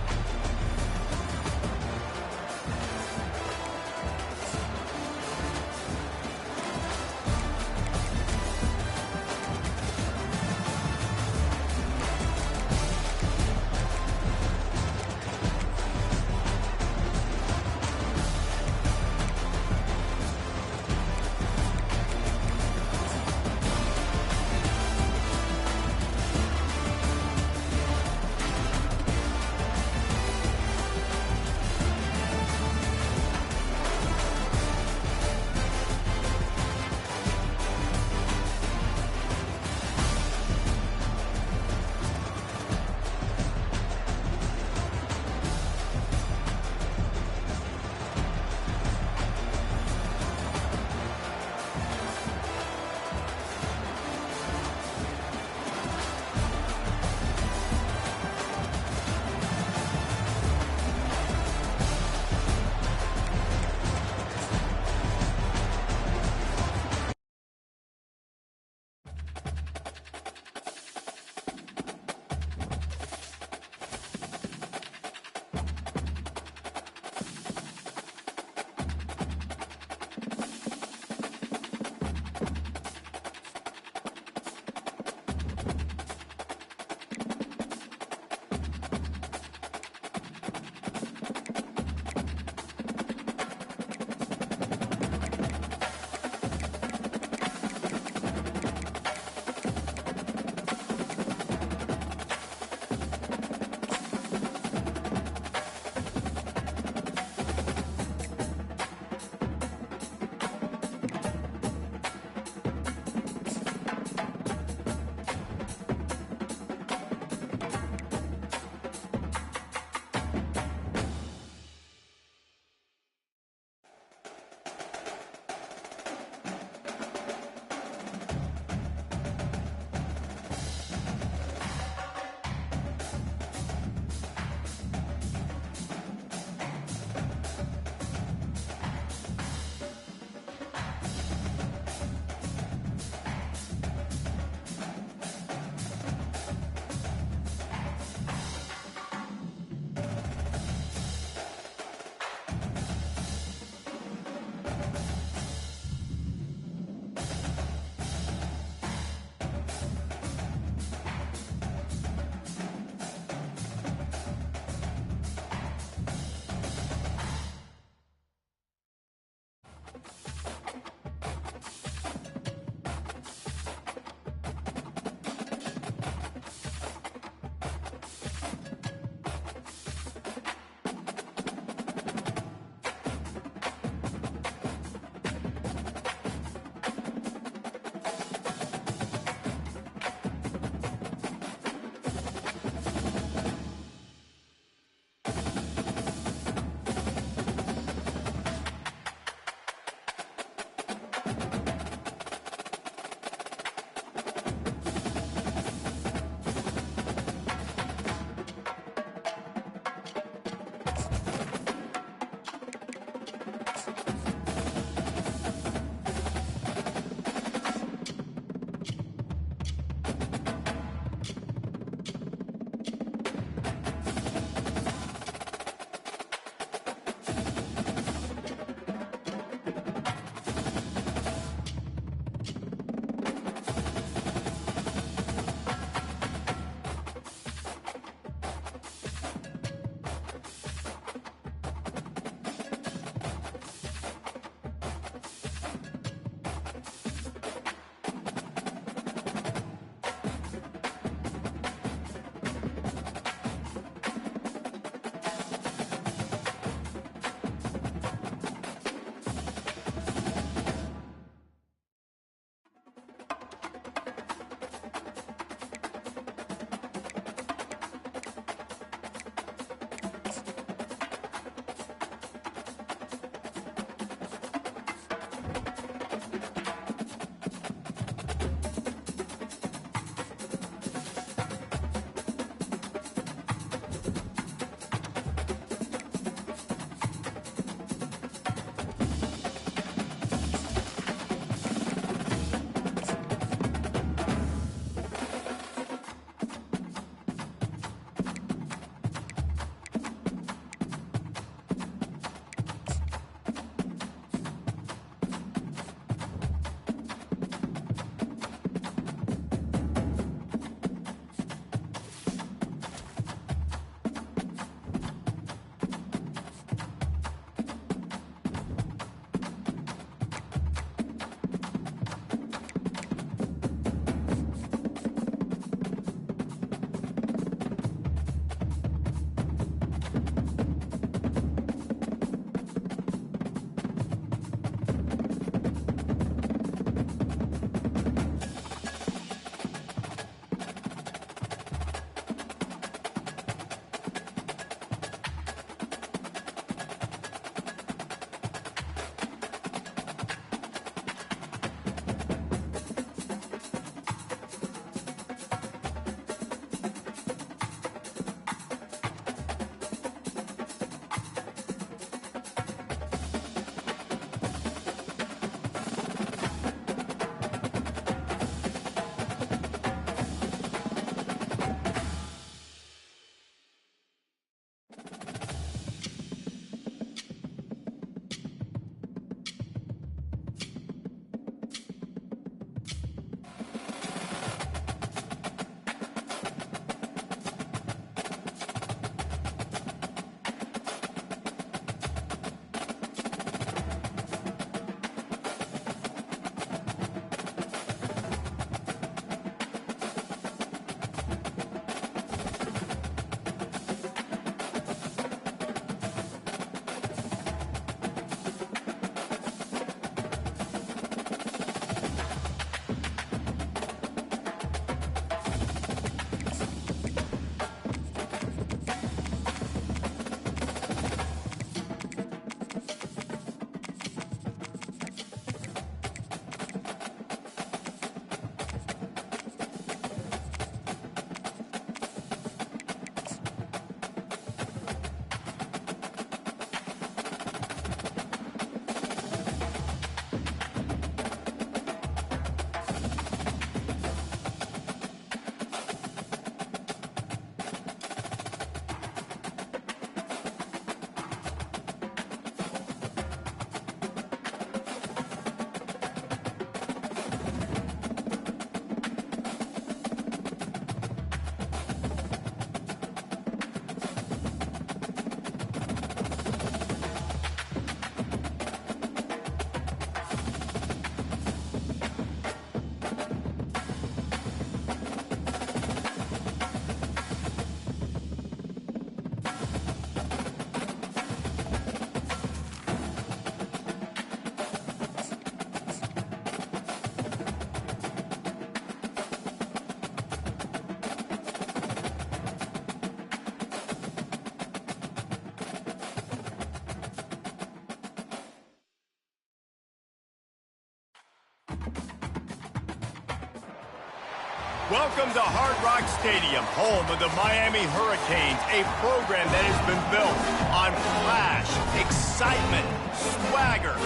Welcome to Hard Rock Stadium, home of the Miami Hurricanes, a program that has been built on flash, excitement, swagger,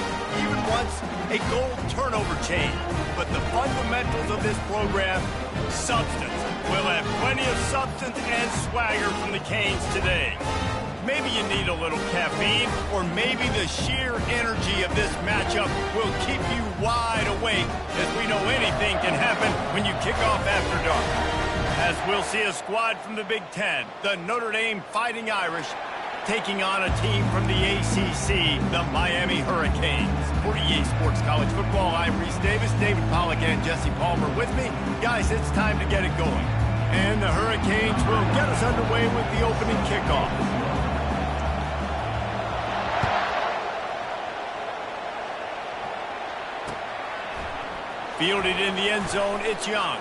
even once a goal turnover chain. But the fundamentals of this program, substance. We'll have plenty of substance and swagger from the Canes today. Maybe you need a little caffeine, or maybe the sheer energy of this matchup will keep you wide awake, as we know anything can happen when you kick off after dark. As we'll see a squad from the Big Ten, the Notre Dame Fighting Irish, taking on a team from the ACC, the Miami Hurricanes. For EA Sports College Football, I'm Reese Davis, David Pollack, and Jesse Palmer with me. Guys, it's time to get it going. And the Hurricanes will get us underway with the opening kickoff. Fielded in the end zone, it's Young.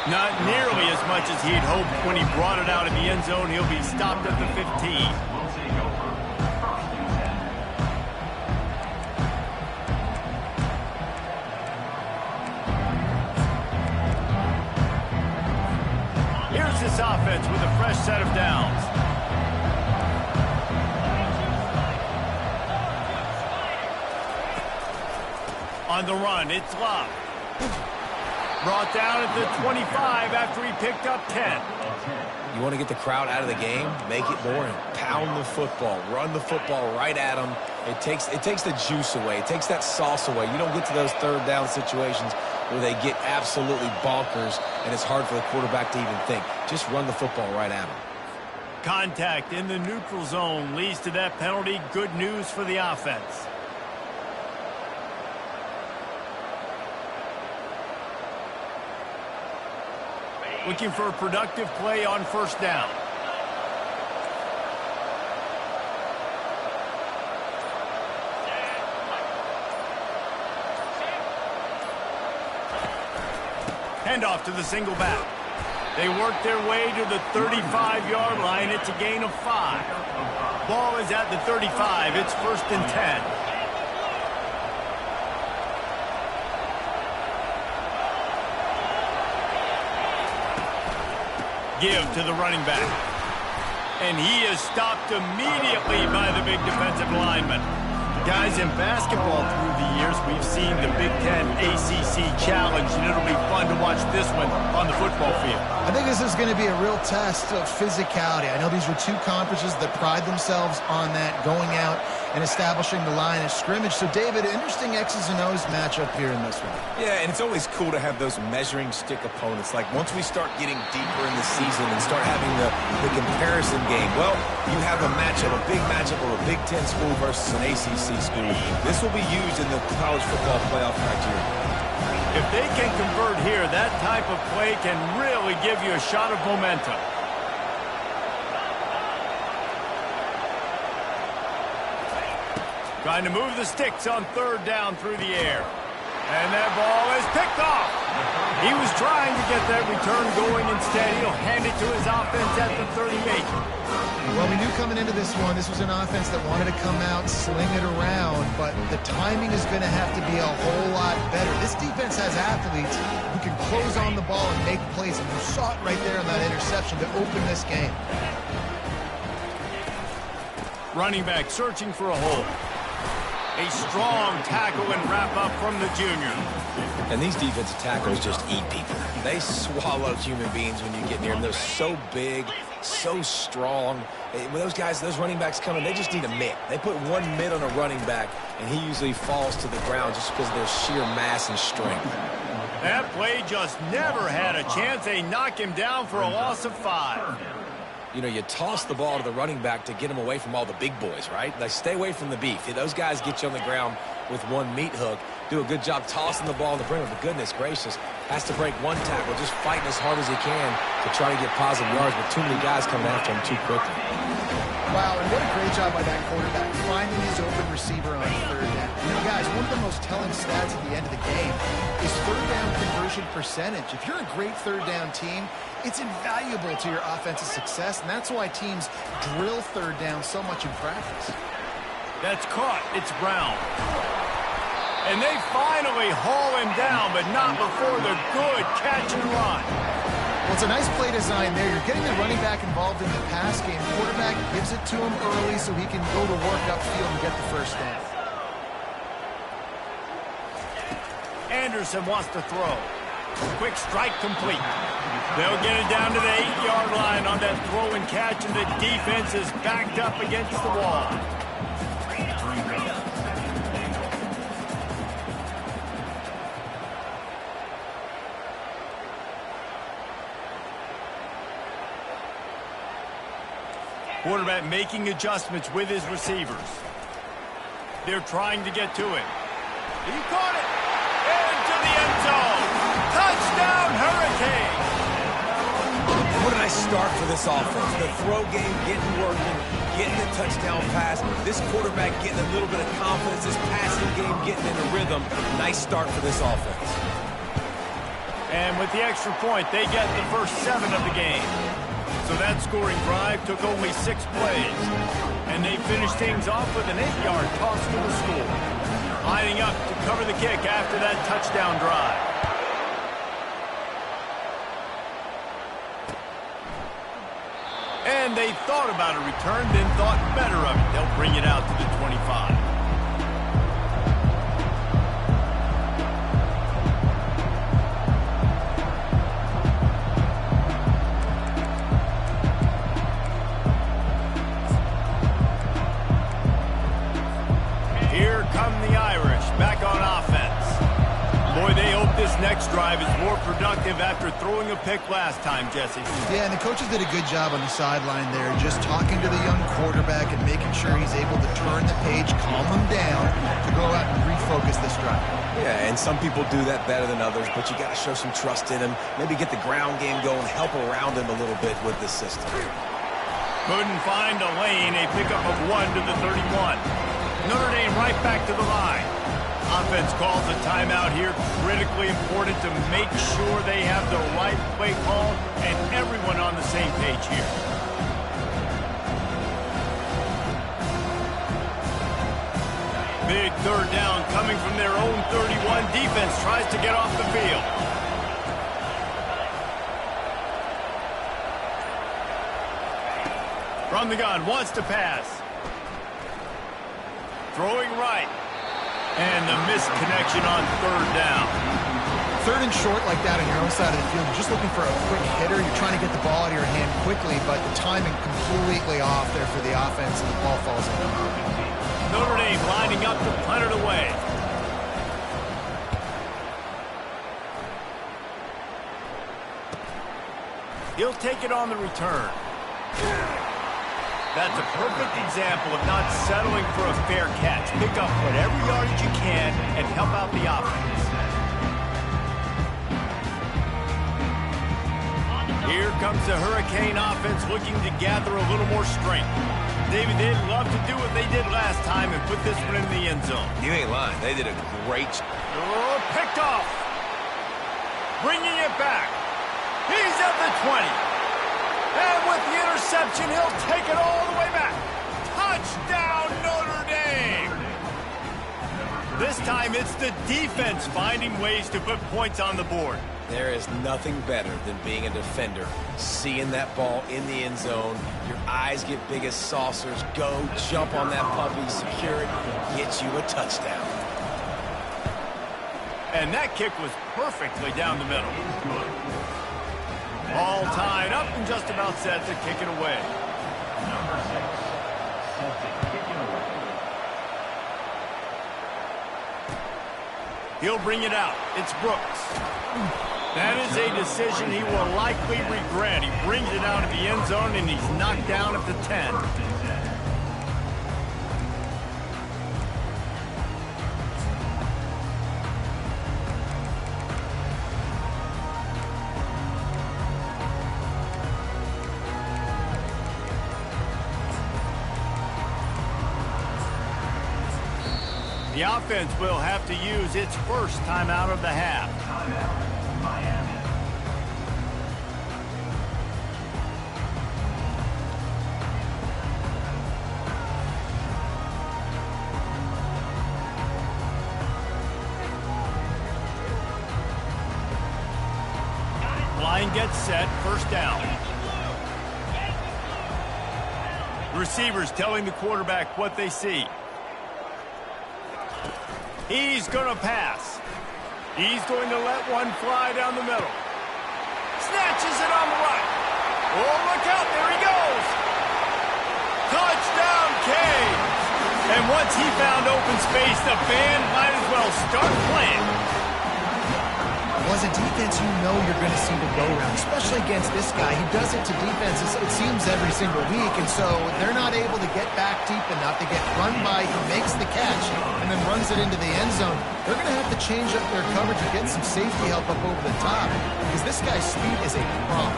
Not nearly as much as he'd hoped when he brought it out of the end zone. He'll be stopped at the 15. Here's this offense with a fresh set of downs. On the run, it's Love. Brought down at the 25 after he picked up 10. You want to get the crowd out of the game? Make it boring. Pound the football. Run the football right at them. It takes the juice away. It takes that sauce away. You don't get to those third down situations where they get absolutely bonkers and it's hard for the quarterback to even think. Just run the football right at them. Contact in the neutral zone leads to that penalty. Good news for the offense. Looking for a productive play on first down. Handoff to the single back. They work their way to the 35-yard line. It's a gain of 5. Ball is at the 35. It's 1st and 10. Give to the running back. And he is stopped immediately by the big defensive lineman. Guys, in basketball through the years, we've seen the Big Ten ACC Challenge, and it'll be fun to watch this one on the football field. I think this is going to be a real test of physicality. I know these are two conferences that pride themselves on that, going out and establishing the line of scrimmage. So, David, interesting X's and O's matchup here in this one. Yeah, and it's always cool to have those measuring stick opponents. Like, once we start getting deeper in the season and start having the comparison game, well, you have a matchup, a big matchup of a Big Ten school versus an ACC school. This will be used in the college football playoff criteria. If they can convert here, that type of play can really give you a shot of momentum. Trying to move the sticks on third down through the air. And that ball is picked off. He was trying to get that return going. Instead, he'll hand it to his offense at the 38. Well, we knew coming into this one, this was an offense that wanted to come out, sling it around, but the timing is going to have to be a whole lot better. This defense has athletes who can close on the ball and make plays, and you saw it right there on that interception to open this game. Running back searching for a hole. A strong tackle and wrap-up from the junior. And these defensive tackles just eat people. They swallow human beings when you get near them. They're so big, so strong. When those guys, those running backs come in, they just need a mitt. They put one mitt on a running back, and he usually falls to the ground just because of their sheer mass and strength. That play just never had a chance. They knock him down for a loss of 5. You know, you toss the ball to the running back to get him away from all the big boys, right? Like, stay away from the beef. Those guys get you on the ground with one meat hook. Do a good job tossing the ball in the perimeter. But goodness gracious, has to break one tackle, just fighting as hard as he can to try to get positive yards, but too many guys coming after him too quickly. Wow, and what a great job by that quarterback, finding his open receiver on third down. You know, guys, one of the most telling stats at the end of the game is third down conversion percentage. If you're a great third down team, it's invaluable to your offensive success, and that's why teams drill third down so much in practice. That's caught. It's Brown. And they finally haul him down, but not before the good catch and run. Well, it's a nice play design there. You're getting the running back involved in the pass game. Quarterback gives it to him early so he can go to work upfield and get the first down. Anderson wants to throw. Quick strike complete. They'll get it down to the 8-yard line on that throw and catch, and the defense is backed up against the wall. Quarterback making adjustments with his receivers. They're trying to get to it. He caught it! Into the end zone! Touchdown, Hurricane! What a nice start for this offense. The throw game getting working, getting the touchdown pass. This quarterback getting a little bit of confidence. This passing game getting in a rhythm. Nice start for this offense. And with the extra point, they get the first 7 of the game. So that scoring drive took only 6 plays. And they finished things off with an 8-yard toss for the score. Lining up to cover the kick after that touchdown drive. And they thought about a return, then thought better of it. They'll bring it out to the 25. Here come the Irish, back on offense. Boy, they hope this next drive is more productive after throwing a pick last time, Jesse. Yeah, and the coaches did a good job on the sideline there, just talking to the young quarterback and making sure he's able to turn the page, calm him down, to go out and refocus this drive. Yeah, and some people do that better than others, but you got to show some trust in him. Maybe get the ground game going, help around him a little bit with this system. Couldn't find a lane, a pickup of 1 to the 31. Notre Dame right back to the line. Offense calls a timeout here. Critically important to make sure they have the right play call and everyone on the same page here. Big third down coming from their own 31. Defense tries to get off the field. From the gun, wants to pass. Throwing right. And the missed connection on third down. Third and short like that on your own side of the field, you're just looking for a quick hitter. You're trying to get the ball out of your hand quickly, but the timing completely off there for the offense, and the ball falls in. Notre Dame lining up to punt it away. He'll take it on the return. That's a perfect example of not settling for a fair catch. Pick up whatever yardage you can and help out the offense. Here comes the Hurricane offense looking to gather a little more strength. David, they'd love to do what they did last time and put this one in the end zone. You ain't lying. They did a great job. Oh, picked off. Bringing it back. He's at the 20. And with the interception, he'll take it all the way back. Touchdown, Notre Dame! This time, it's the defense finding ways to put points on the board. There is nothing better than being a defender. Seeing that ball in the end zone, your eyes get big as saucers. Go, jump on that puppy, secure it, get you a touchdown. And that kick was perfectly down the middle. All tied up and just about set to kick it away. He'll bring it out. It's Brooks. That is a decision he will likely regret. He brings it out of the end zone, and he's knocked down at the 10. The offense will have to use its first timeout of the half. Timeout, Miami. Line gets set, first down. Receivers telling the quarterback what they see. He's going to pass. He's going to let one fly down the middle. Snatches it on the right. Oh, look out, there he goes. Touchdown, Canes. And once he found open space, the band might as well start playing. Well, as a defense, you know you're going to see the go-round, especially against this guy. He does it to defenses, it seems, every single week, and so they're not able to get back deep enough. They get run by, he makes the catch, and then runs it into the end zone. They're going to have to change up their coverage and get some safety help up over the top, because this guy's speed is a problem.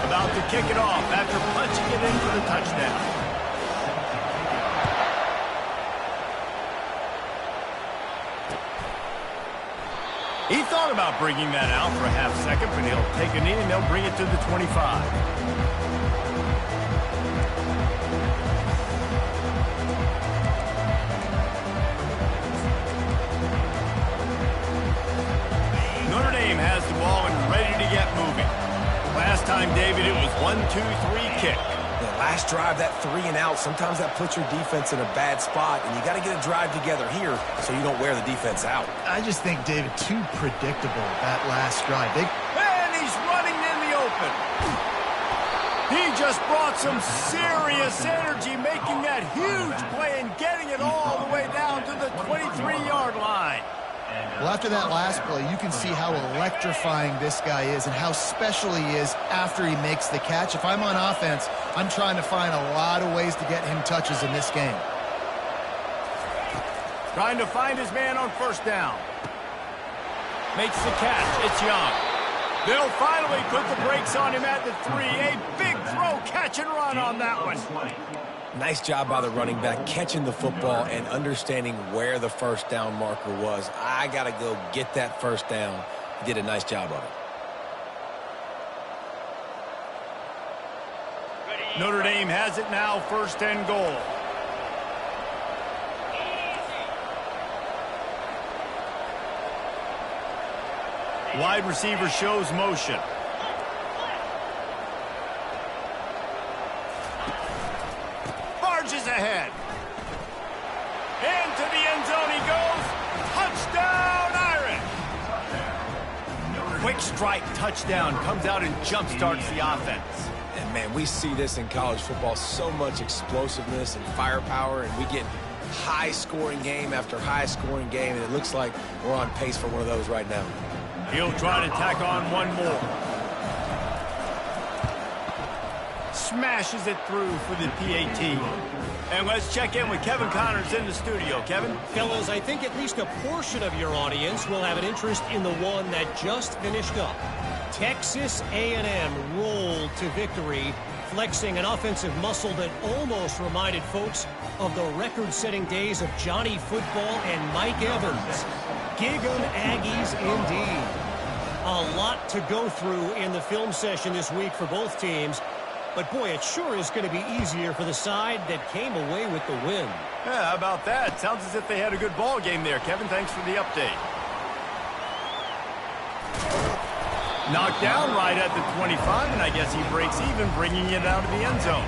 About to kick it off after punching it in for the touchdown. He thought about bringing that out for a half second, but he'll take a knee and they'll bring it to the 25. Notre Dame has the ball and ready to get moving. Last time, David, it was 1-2-3 kick. The last drive, that 3 and out, sometimes that puts your defense in a bad spot, and you got to get a drive together here so you don't wear the defense out. I just think, David, too predictable, that last drive. And he's running in the open. He just brought some serious energy, making that huge play and getting it all the way down to the 23-yard line. Well, after that last play, you can see how electrifying this guy is and how special he is after he makes the catch. If I'm on offense, I'm trying to find a lot of ways to get him touches in this game. Trying to find his man on first down. Makes the catch. It's Young. They'll finally put the brakes on him at the 3. A big throw, catch and run on that one. Nice job by the running back catching the football and understanding where the first down marker was. I got to go get that first down. He did a nice job of it. Notre Dame has it now, first and goal. Wide receiver shows motion. Barges ahead. Into the end zone he goes. Touchdown, Irish. Quick strike touchdown comes out and jump-starts the offense. And, man, we see this in college football, so much explosiveness and firepower, and we get high-scoring game after high-scoring game, and it looks like we're on pace for one of those right now. He'll try to tack on one more. Smashes it through for the PAT. And let's check in with Kevin Connors in the studio. Kevin? Fellas, I think at least a portion of your audience will have an interest in the one that just finished up. Texas A&M rolled to victory, flexing an offensive muscle that almost reminded folks of the record-setting days of Johnny Football and Mike Evans. Gig 'em Aggies indeed. A lot to go through in the film session this week for both teams. But, boy, it sure is going to be easier for the side that came away with the win. Yeah, how about that? Sounds as if they had a good ball game there, Kevin. Thanks for the update. Knocked down right at the 25, and I guess he breaks even, bringing it out of the end zone.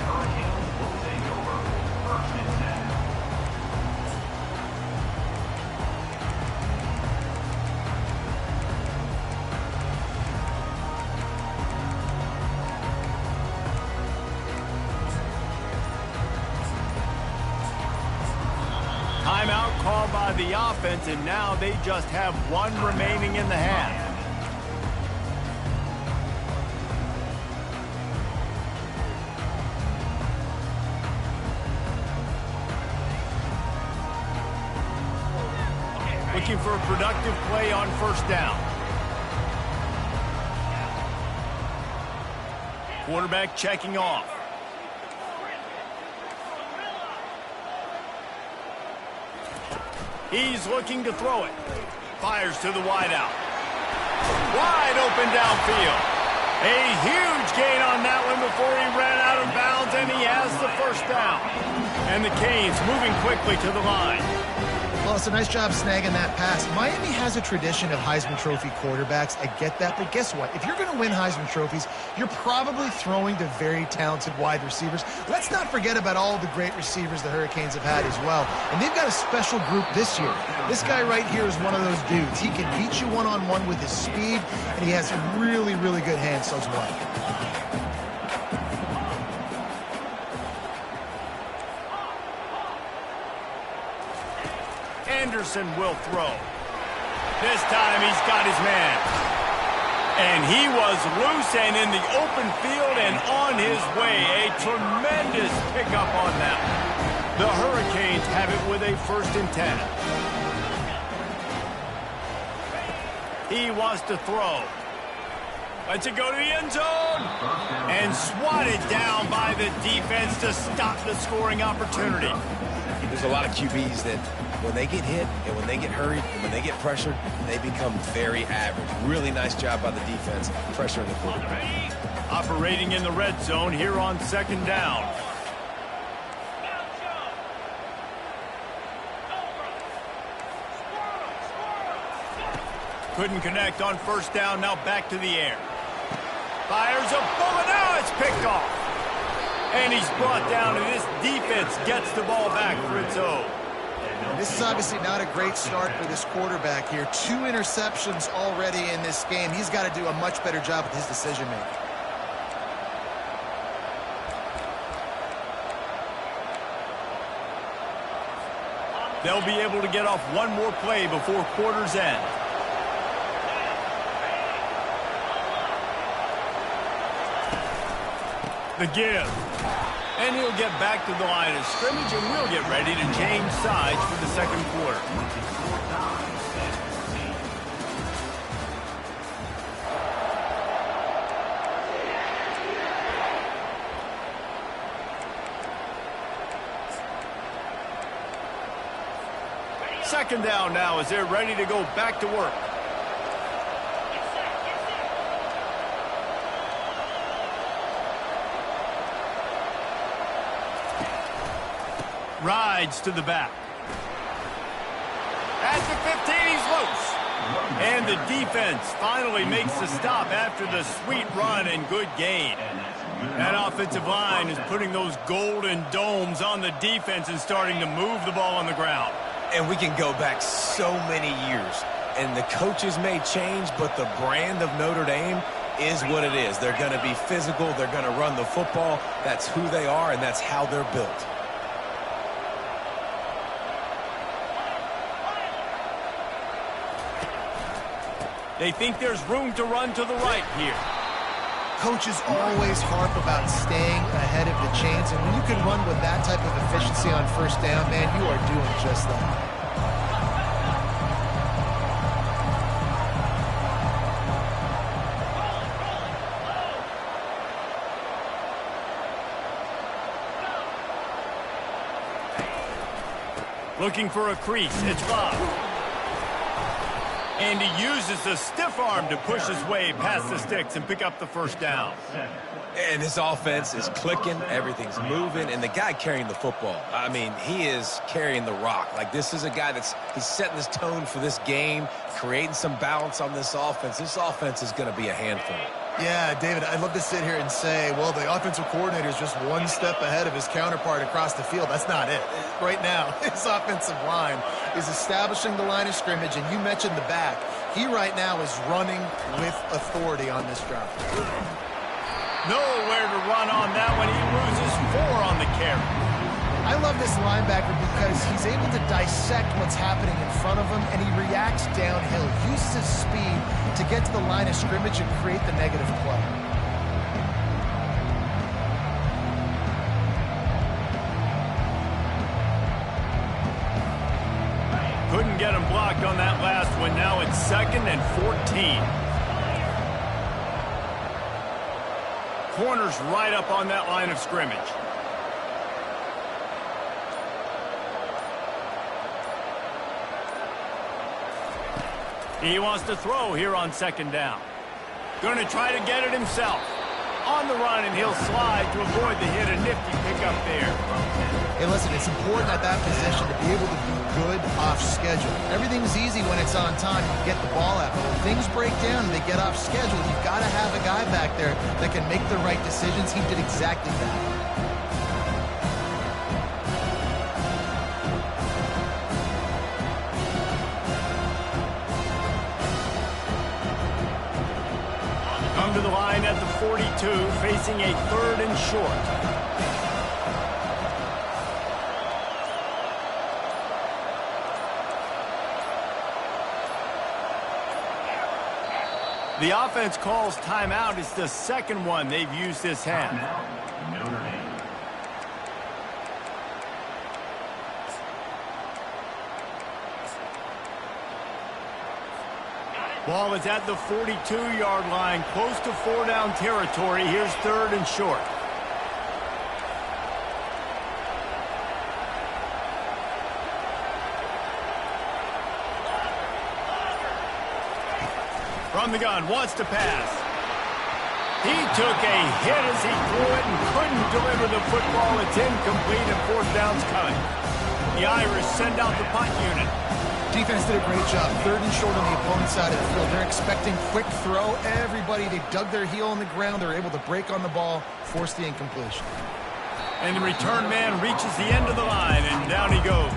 Timeout called by the offense, and now they just have one remaining in the half. Looking for a productive play on first down. Quarterback checking off. He's looking to throw it. Fires to the wideout. Wide open downfield. A huge gain on that one before he ran out of bounds, and he has the first down. And the Canes moving quickly to the line. Well, it's a nice job snagging that pass. Miami has a tradition of Heisman Trophy quarterbacks. I get that, but guess what? If you're going to win Heisman Trophies, you're probably throwing to very talented wide receivers. Let's not forget about all the great receivers the Hurricanes have had as well. And they've got a special group this year. This guy right here is one of those dudes. He can beat you one-on-one with his speed, and he has some really, really good hands as well. Anderson will throw. This time he's got his man. And he was loose and in the open field and on his way. A tremendous pickup on that one. The Hurricanes have it with a 1st and 10. He wants to throw. Lets it go to the end zone. And swatted down by the defense to stop the scoring opportunity. There's a lot of QBs that when they get hit and when they get hurried and when they get pressured, they become very average. Really nice job by the defense pressuring the quarterback. Operating in the red zone here on 2nd down. Couldn't connect on 1st down. Now back to the air. Fires a bullet. Now it's picked off. And he's brought down, and this defense gets the ball back for its own. This is obviously not a great start for this quarterback here. 2 interceptions already in this game. He's got to do a much better job with his decision-making. They'll be able to get off one more play before quarter's end. The give. And he'll get back to the line of scrimmage, and we'll get ready to change sides for the 2nd quarter. Second down now as they're ready to go back to work. Rides to the back. At the 15, he's loose. And the defense finally makes the stop after the sweet run and good gain. That offensive line is putting those golden domes on the defense and starting to move the ball on the ground. And we can go back so many years. And the coaches may change, but the brand of Notre Dame is what it is. They're going to be physical. They're going to run the football. That's who they are, and that's how they're built. They think there's room to run to the right here. Coaches always harp about staying ahead of the chains, and when you can run with that type of efficiency on 1st down, man, you are doing just that. Looking for a crease. It's Rob. And he uses the stiff arm to push his way past the sticks and pick up the 1st down. And this offense is clicking, everything's moving, and the guy carrying the football, I mean, he is carrying the rock. Like, this is a guy he's setting this tone for this game, creating some balance on this offense. This offense is going to be a handful. Yeah, David, I'd love to sit here and say, well, the offensive coordinator is just one step ahead of his counterpart across the field. That's not it. Right now, his offensive line is establishing the line of scrimmage, and you mentioned the back. He right now is running with authority on this drive. Nowhere to run on that one. He loses 4 on the carry. I love this linebacker because he's able to dissect what's happening in front of him, and he reacts downhill, uses his speed to get to the line of scrimmage and create the negative play. Couldn't get him blocked on that last one. Now it's 2nd and 14. Corner's right up on that line of scrimmage. He wants to throw here on 2nd down. Going to try to get it himself. On the run, and he'll slide to avoid the hit. A nifty pickup there. Hey, listen, it's important at that position to be able to be good off schedule. Everything's easy when it's on time and you get the ball out. But when things break down and they get off schedule, you've got to have a guy back there that can make the right decisions. He did exactly that. Come to the line at the 42, facing a 3rd and short. The offense calls timeout. It's the second one they've used this half. Notre Dame. Ball is at the 42-yard line, close to 4-down territory. Here's 3rd and short. From the gun, wants to pass. He took a hit as he threw it and couldn't deliver the football. It's incomplete and 4th down's coming. The Irish send out the punt unit. Defense did a great job. 3rd and short on the opponent's side of the field. They're expecting quick throw. Everybody, they dug their heel on the ground. They're able to break on the ball, force the incompletion. And the return man reaches the end of the line, and down he goes.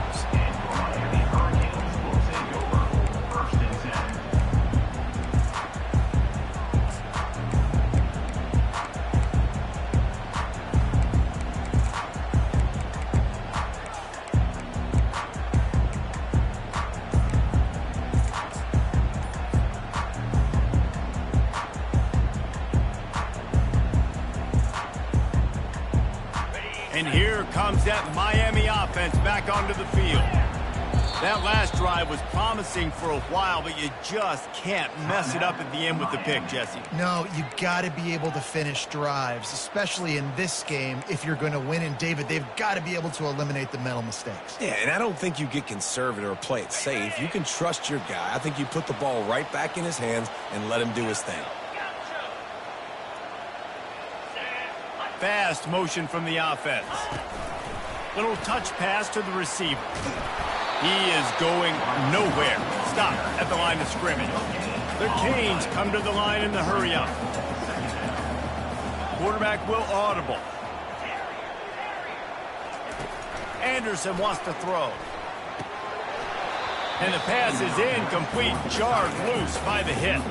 And here comes that Miami offense back onto the field. That last drive was promising for a while, but you just can't mess it up at the end with the pick, Jesse. No, you got to be able to finish drives, especially in this game. If you're going to win, and David, they've got to be able to eliminate the mental mistakes. Yeah, and I don't think you get conservative or play it safe. You can trust your guy. I think you put the ball right back in his hands and let him do his thing. Fast motion from the offense. Little touch pass to the receiver. He is going nowhere. Stop at the line of scrimmage. The Canes come to the line in the hurry-up. Quarterback will audible. Anderson wants to throw. And the pass is incomplete. Jarred loose by the hit.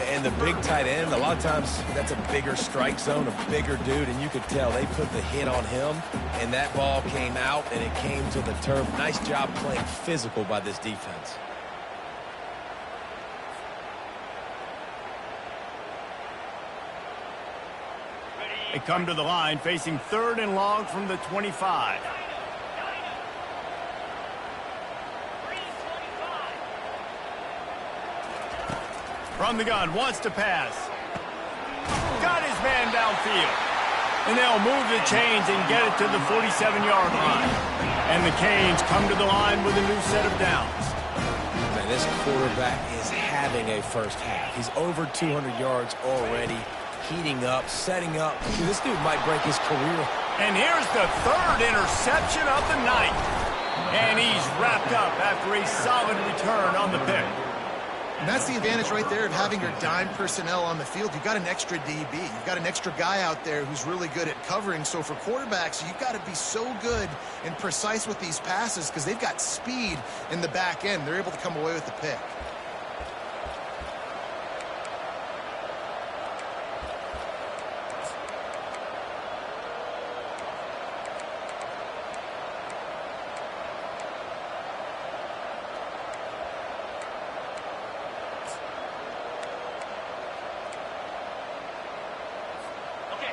And the big tight end, a lot of times that's a bigger strike zone, a bigger dude, and you could tell they put the hit on him, and that ball came out, and it came to the turf. Nice job playing physical by this defense. They come to the line facing 3rd and long from the 25. From the gun, wants to pass. Got his man downfield. And they'll move the chains and get it to the 47-yard line. And the Canes come to the line with a new set of downs. Man, this quarterback is having a first half. He's over 200 yards already, heating up, setting up. This dude might break his career. And here's the 3rd interception of the night. And he's wrapped up after a solid return on the pick. And that's the advantage right there of having your dime personnel on the field. You've got an extra DB. You've got an extra guy out there who's really good at covering. So for quarterbacks, you've got to be so good and precise with these passes because they've got speed in the back end. They're able to come away with the pick.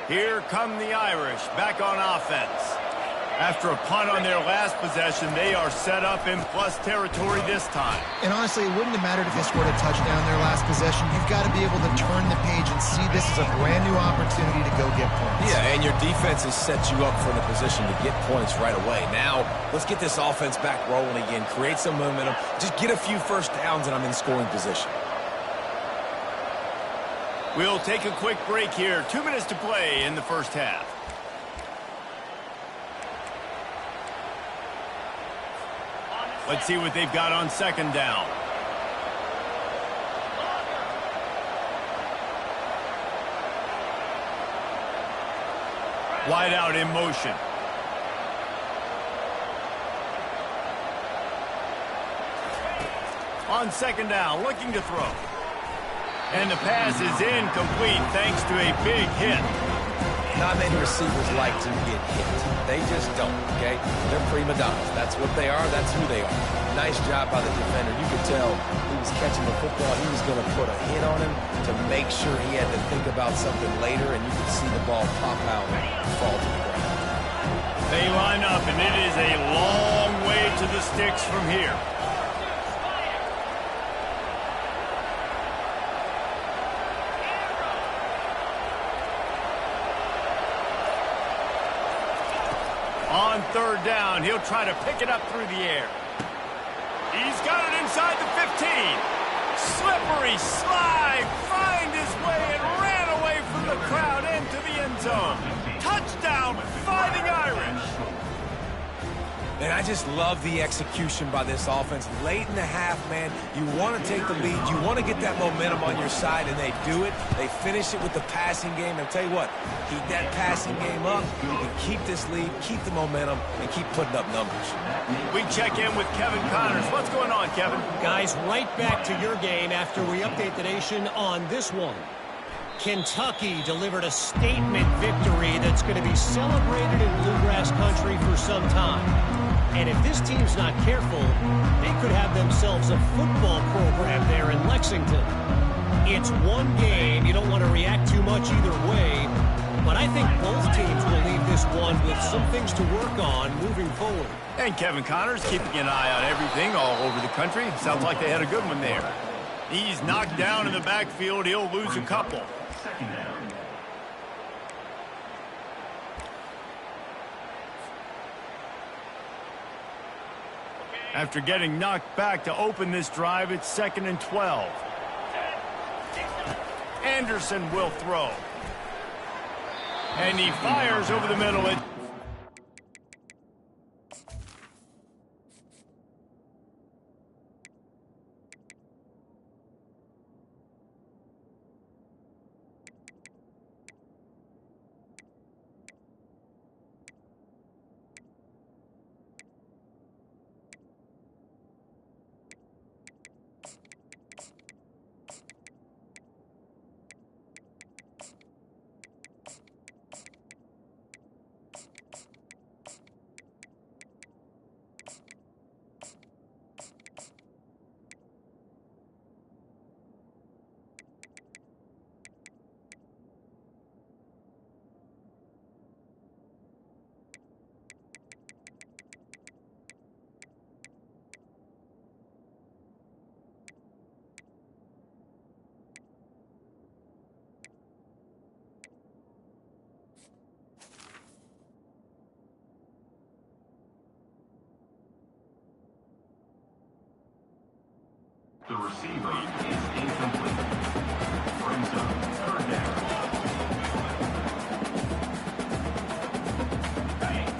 Here come the Irish back on offense. After a punt on their last possession, they are set up in plus territory this time. And honestly, it wouldn't have mattered if they scored a touchdown their last possession. You've got to be able to turn the page and see this as a brand new opportunity to go get points. Yeah, and your defense has set you up for the position to get points right away. Now, let's get this offense back rolling again, create some momentum, just get a few first downs, and I'm in scoring position. We'll take a quick break here. 2 minutes to play in the first half. Let's see what they've got on second down. Wide out in motion. On second down, looking to throw. And the pass is incomplete thanks to a big hit. Not many receivers like to get hit. They just don't, okay? They're prima donnas. That's what they are. That's who they are. Nice job by the defender. You could tell he was catching the football. He was going to put a hit on him to make sure he had to think about something later, and you could see the ball pop out and fall to the ground. They line up, and it is a long way to the sticks from here. On third down, he'll try to pick it up through the air. He's got it inside the 15. Slippery slide, find his way and ran away from the crowd into the end zone. Touchdown, Fighting Irish. And I just love the execution by this offense. Late in the half, man, you want to take the lead. You want to get that momentum on your side, and they do it. They finish it with the passing game. And I'll tell you what, keep that passing game up. You can keep this lead, keep the momentum, and keep putting up numbers. We check in with Kevin Connors. What's going on, Kevin? Guys, right back to your game after we update the nation on this one. Kentucky delivered a statement victory that's going to be celebrated in Bluegrass country for some time. And if this team's not careful, they could have themselves a football program there in Lexington. It's one game. You don't want to react too much either way. But I think both teams will leave this one with some things to work on moving forward. And Kevin Connors keeping an eye on everything all over the country. Sounds like they had a good one there. He's knocked down in the backfield. He'll lose a couple. Second down. After getting knocked back to open this drive, it's 2nd and 12. Anderson will throw. And he fires over the middle. The receiver is incomplete. Brings up third down.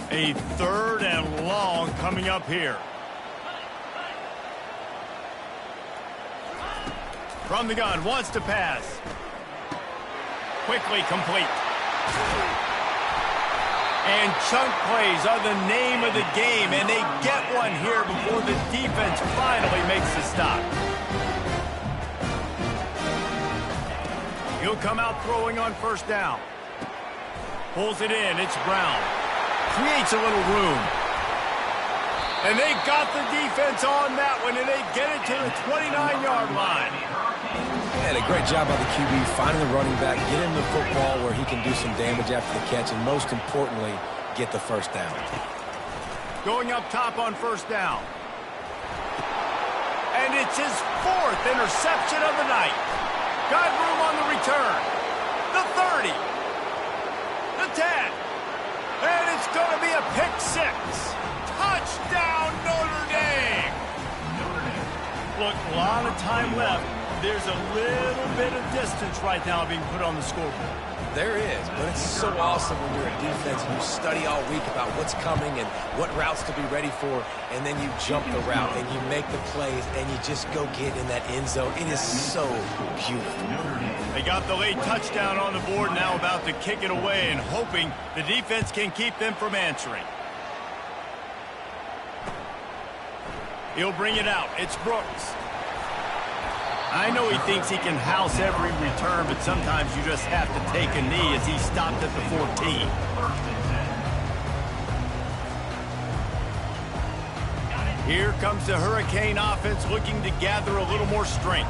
A 3rd and long coming up here. From the gun, wants to pass. Quickly complete. And chunk plays are the name of the game, and they get one here before the defense finally makes the stop. He'll come out throwing on 1st down. Pulls it in, it's Brown. Creates a little room. And they got the defense on that one, and they get it to the 29-yard line. And a great job by the QB finding the running back, get him the football where he can do some damage after the catch, and most importantly, get the 1st down. Going up top on 1st down. And it's his 4th interception of the night. Got room on the return. The 30. The 10. And it's going to be a pick 6. Touchdown, Notre Dame. Look, a lot of time left. There's a little bit of distance right now being put on the scoreboard. There is, but it's so awesome when you're a defense and you study all week about what's coming and what routes to be ready for, and then you jump the route and you make the plays and you just go get in that end zone. It is so beautiful. They got the late touchdown on the board, now about to kick it away and hoping the defense can keep them from answering. He'll bring it out. It's Brooks. I know he thinks he can house every return, but sometimes you just have to take a knee as he stopped at the 14. Here comes the Hurricane offense looking to gather a little more strength.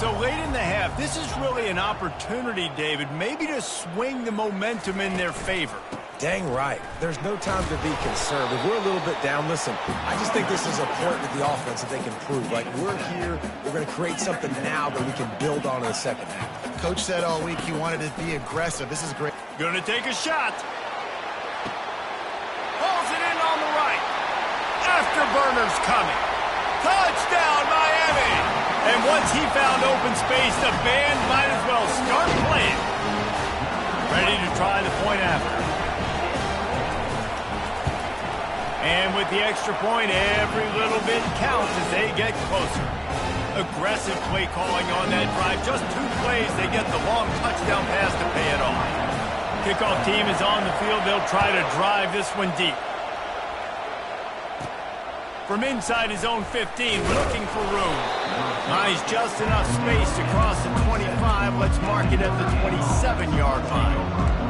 So late in the half, this is really an opportunity, David, maybe to swing the momentum in their favor. Dang right. There's no time to be concerned. If we're a little bit down, listen, I just think this is a point to the offense that they can prove. Like, we're here, we're going to create something now that we can build on in the second half. Coach said all week he wanted to be aggressive. This is great. Going to take a shot. Pulls it in on the right. Afterburner's coming. Touchdown, Miami! And once he found open space, the band might as well start playing. Ready to try the point after. And with the extra point, every little bit counts as they get closer. Aggressive play calling on that drive. Just 2 plays, they get the long touchdown pass to pay it off. Kickoff team is on the field. They'll try to drive this one deep. From inside his own 15, looking for room. Nice, just enough space to cross the 25. Let's mark it at the 27-yard line.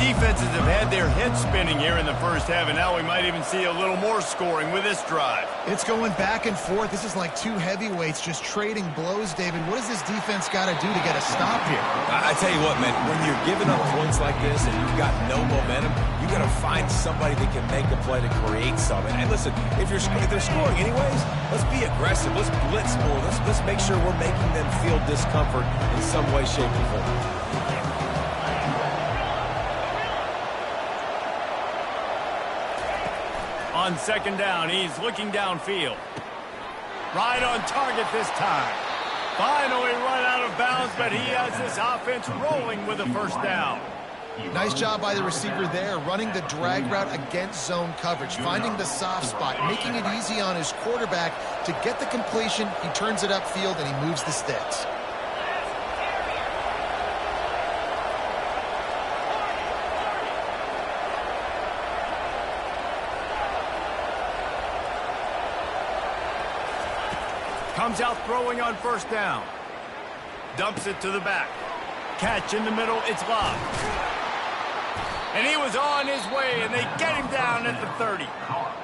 Defenses have had their heads spinning here in the first half, and now we might even see a little more scoring with this drive. It's going back and forth. This is like 2 heavyweights just trading blows, David. What does this defense got to do to get a stop here? I tell you what, man, when you're giving up points like this and you've got no momentum, you got to find somebody that can make a play to create something. And listen, if they're scoring anyways, let's be aggressive. Let's blitz more. Let's make sure we're making them feel discomfort in some way, shape, or form. On second down, he's looking downfield. Right on target this time. Finally run out of bounds, but he has this offense rolling with a first down. Nice job by the receiver there, running the drag route against zone coverage, finding the soft spot, making it easy on his quarterback to get the completion. He turns it upfield, and he moves the sticks. Comes out throwing on first down. Dumps it to the back. Catch in the middle, it's Love. And he was on his way, and they get him down at the 30.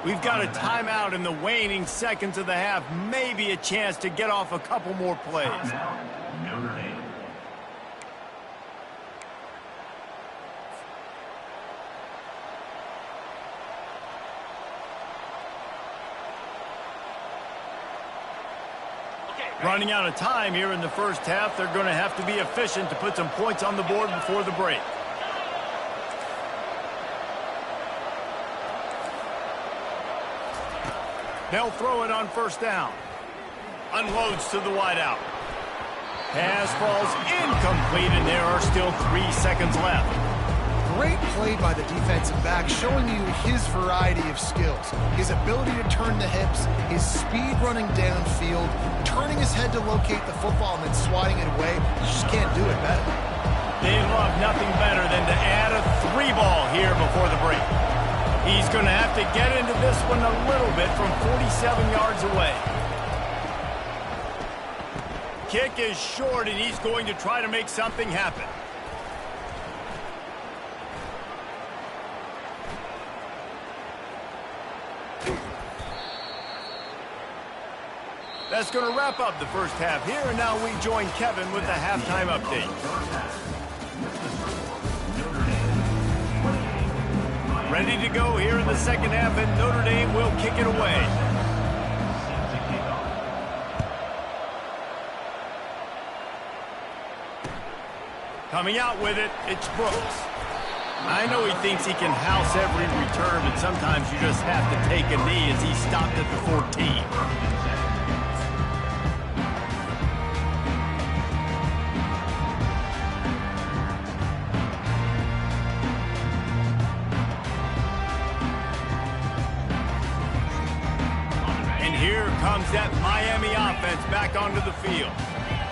We've got a timeout in the waning seconds of the half. Maybe a chance to get off a couple more plays. Notre Dame. Running out of time here in the first half. They're going to have to be efficient to put some points on the board before the break. They'll throw it on first down. Unloads to the wideout. Pass falls incomplete, and there are still 3 seconds left. Great play by the defensive back, showing you his variety of skills. His ability to turn the hips, his speed running downfield, turning his head to locate the football and then swatting it away. You just can't do it better. They love nothing better than to add a 3-ball here before the break. He's going to have to get into this one a little bit from 47 yards away. Kick is short, and he's going to try to make something happen. That's going to wrap up the first half here, and now we join Kevin with the halftime update. Ready to go here in the second half, and Notre Dame will kick it away. Coming out with it, it's Brooks. I know he thinks he can house every return, but sometimes you just have to take a knee as he stopped at the 14. Here comes that Miami offense back onto the field.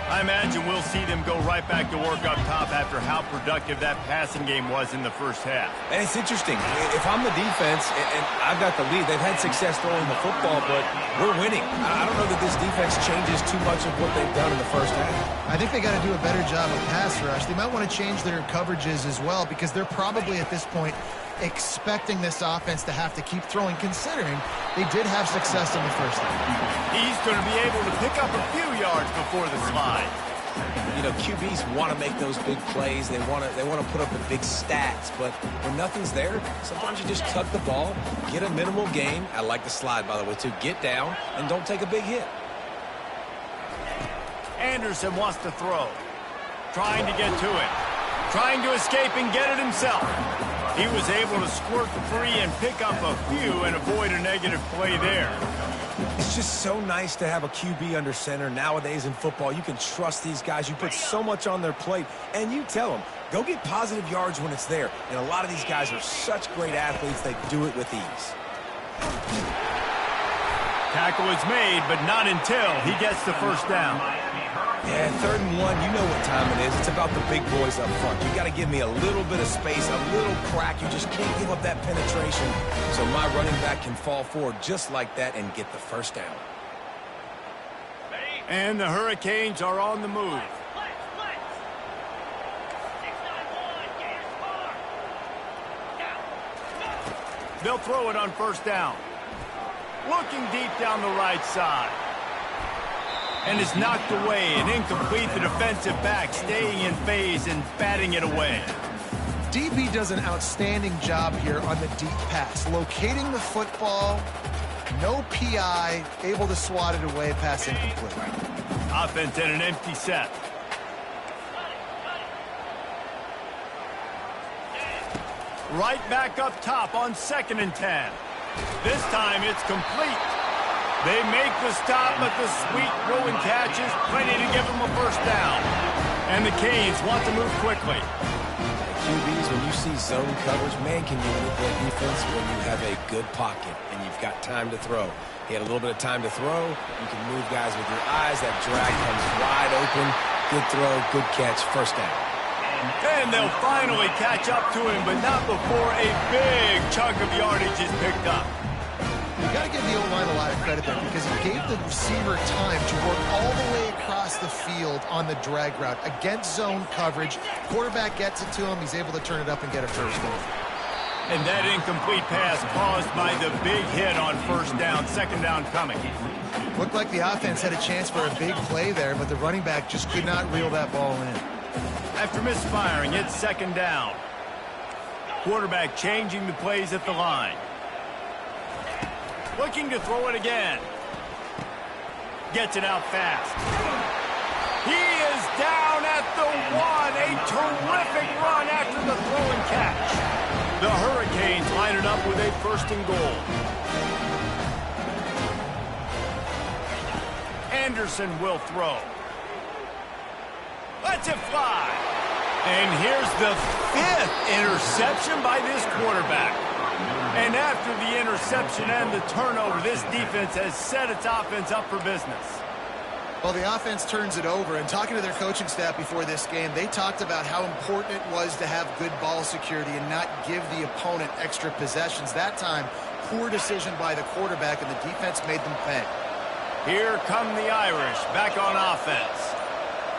I imagine we'll see them go right back to work up top after how productive that passing game was in the first half. And it's interesting. If I'm the defense and I've got the lead, they've had success throwing the football, but we're winning. I don't know that this defense changes too much of what they've done in the first half. I think they got to do a better job of pass rush. They might want to change their coverages as well because they're probably at this point expecting this offense to have to keep throwing, considering they did have success in the first half. He's going to be able to pick up a few yards before the slide. You know, QBs want to make those big plays. They want to put up the big stats, but when nothing's there, sometimes you just tuck the ball, get a minimal gain. I like the slide, by the way, too. Get down and don't take a big hit. Anderson wants to throw. Trying to get to it. Trying to escape and get it himself. He was able to squirt free and pick up a few and avoid a negative play there. It's just so nice to have a QB under center. Nowadays in football, you can trust these guys. You put so much on their plate, and you tell them, go get positive yards when it's there. And a lot of these guys are such great athletes, they do it with ease. Tackle is made, but not until he gets the first down. Yeah, 3rd and 1, you know what time it is. It's about the big boys up front. You got to give me a little bit of space, a little crack. You just can't give up that penetration. So my running back can fall forward just like that and get the first down. And the Hurricanes are on the move. They'll throw it on first down. Looking deep down the right side. And is knocked away and incomplete. The defensive back staying in phase and batting it away. DB does an outstanding job here on the deep pass. Locating the football, no PI, able to swat it away, pass incomplete. Offense in an empty set. Right back up top on 2nd and 10. This time it's complete. They make the stop, but the sweet throw and catch is plenty to give them a first down. And the Canes want to move quickly. QBs, when you see zone coverage, man, can you manipulate defense when you have a good pocket and you've got time to throw. He had a little bit of time to throw. You can move guys with your eyes. That drag comes wide open. Good throw, good catch, first down. And they'll finally catch up to him, but not before a big chunk of yardage is picked up. You got to give the O-line a lot of credit there because he gave the receiver time to work all the way across the field on the drag route against zone coverage. Quarterback gets it to him. He's able to turn it up and get a first down. And that incomplete pass caused by the big hit on first down. 2nd down coming. Looked like the offense had a chance for a big play there, but the running back just could not reel that ball in. After misfiring, it's 2nd down. Quarterback changing the plays at the line. Looking to throw it again. Gets it out fast. He is down at the 1. A terrific run after the throw and catch. The Hurricanes line it up with a 1st and goal. Anderson will throw. Lets it fly. And here's the 5th interception by this quarterback. And after the interception and the turnover, this defense has set its offense up for business. Well, the offense turns it over, and talking to their coaching staff before this game, they talked about how important it was to have good ball security and not give the opponent extra possessions. That time, poor decision by the quarterback, and the defense made them pay. Here come the Irish back on offense.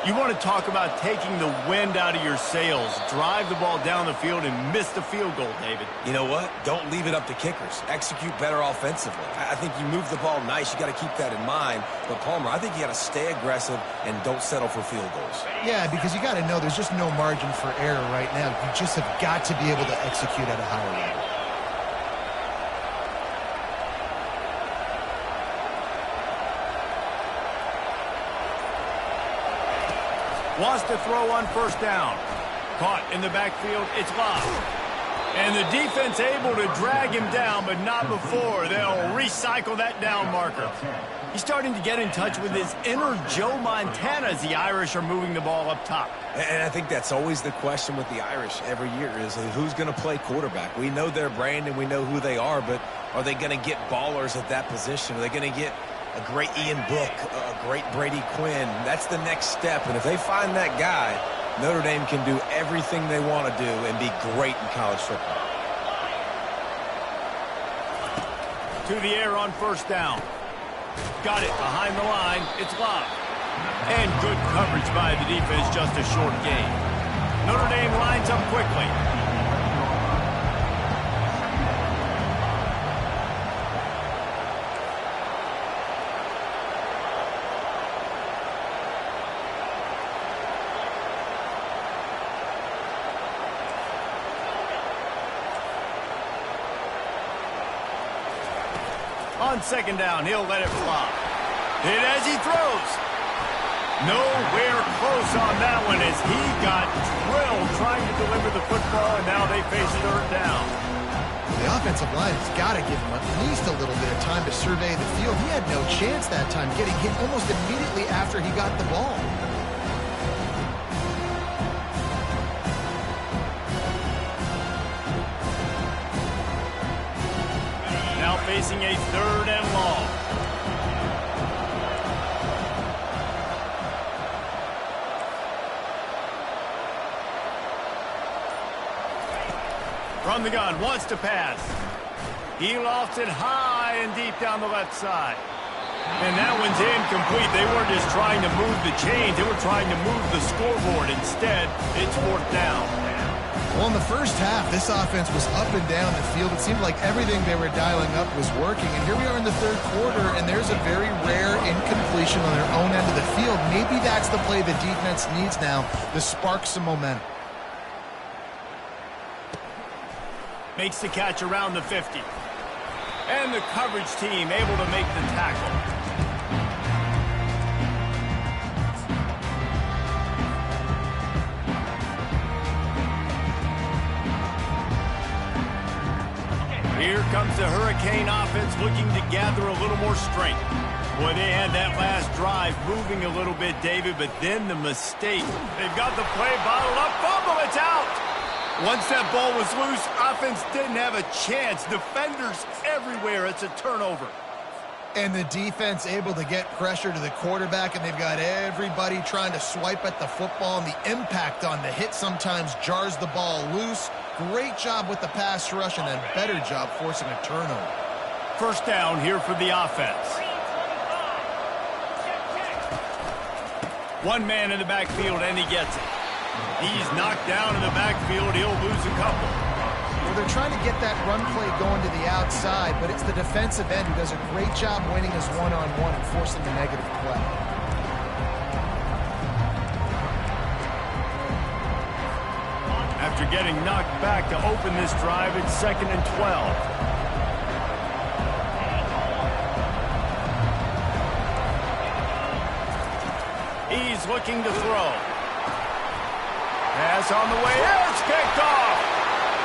You want to talk about taking the wind out of your sails. Drive the ball down the field and miss the field goal, David. You know what? Don't leave it up to kickers. Execute better offensively. I think you move the ball nice. You got to keep that in mind. But, Palmer, I think you got to stay aggressive and don't settle for field goals. Yeah, because you got to know there's just no margin for error right now. You just have got to be able to execute at a higher level. Wants to throw on first down. Caught in the backfield, it's lost. And the defense able to drag him down, but not before. They'll recycle that down marker. He's starting to get in touch with his inner Joe Montana as the Irish are moving the ball up top. And I think that's always the question with the Irish every year is who's going to play quarterback. We know their brand and we know who they are, but are they going to get ballers at that position? Are they going to get a great Ian Book, a great Brady Quinn? That's the next step. And if they find that guy, Notre Dame can do everything they want to do and be great in college football. To the air on first down. Got it behind the line. It's locked. And good coverage by the defense, just a short gain. Notre Dame lines up quickly. On second down, he'll let it fly. Hit as he throws. Nowhere close on that one as he got drilled trying to deliver the football, and now they face third down. The offensive line has got to give him at least a little bit of time to survey the field. He had no chance that time, getting hit almost immediately after he got the ball. Now facing a third and long. From the gun, wants to pass. He lofts it high and deep down the left side. And that one's incomplete. They weren't just trying to move the chains. They were trying to move the scoreboard. Instead, it's fourth down. Well, in the first half, this offense was up and down the field. It seemed like everything they were dialing up was working. And here we are in the third quarter, and there's a very rare incompletion on their own end of the field. Maybe that's the play the defense needs now to spark some momentum. Makes the catch around the 50. And the coverage team able to make the tackle. Here comes the Hurricane offense looking to gather a little more strength. Boy, they had that last drive moving a little bit, David, but then the mistake. They've got the play bottled up. Fumble, it's out. Once that ball was loose, offense didn't have a chance. Defenders everywhere. It's a turnover. And the defense able to get pressure to the quarterback, and they've got everybody trying to swipe at the football, and the impact on the hit sometimes jars the ball loose. Great job with the pass rush, and then better job forcing a turnover. First down here for the offense. One man in the backfield, and he gets it. He's knocked down in the backfield. He'll lose a couple. Well, they're trying to get that run play going to the outside, but it's the defensive end who does a great job winning his one-on-one and forcing the negative play. After getting knocked back to open this drive, it's 2nd and 12. He's looking to throw. Pass on the way. It's picked off.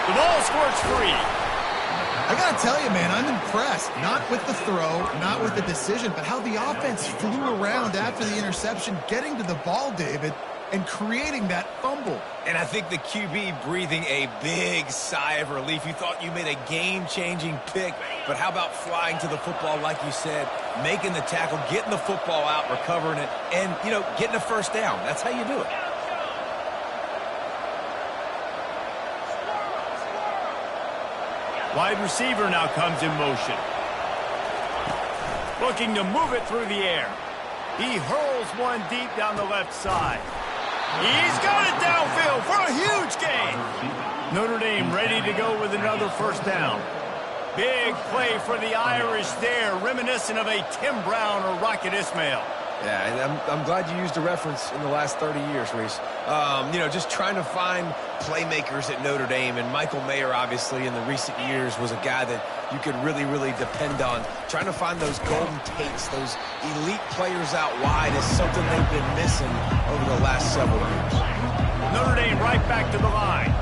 The ball squirts free. I got to tell you, man, I'm impressed. Not with the throw, not with the decision, but how the offense flew around after the interception, getting to the ball, David, and creating that fumble. And I think the QB breathing a big sigh of relief. You thought you made a game-changing pick, but how about flying to the football, like you said, making the tackle, getting the football out, recovering it, and, you know, getting a first down. That's how you do it. Wide receiver now comes in motion. Looking to move it through the air. He hurls one deep down the left side. He's got it downfield for a huge gain. Notre Dame ready to go with another first down. Big play for the Irish there, reminiscent of a Tim Brown or Rocket Ismail. Yeah, and I'm glad you used a reference in the last 30 years, Reese. You know, just trying to find playmakers at Notre Dame, and Michael Mayer, obviously, in the recent years was a guy that you could really, really depend on. Trying to find those golden Tates, those elite players out wide is something they've been missing over the last several years. Notre Dame right back to the line.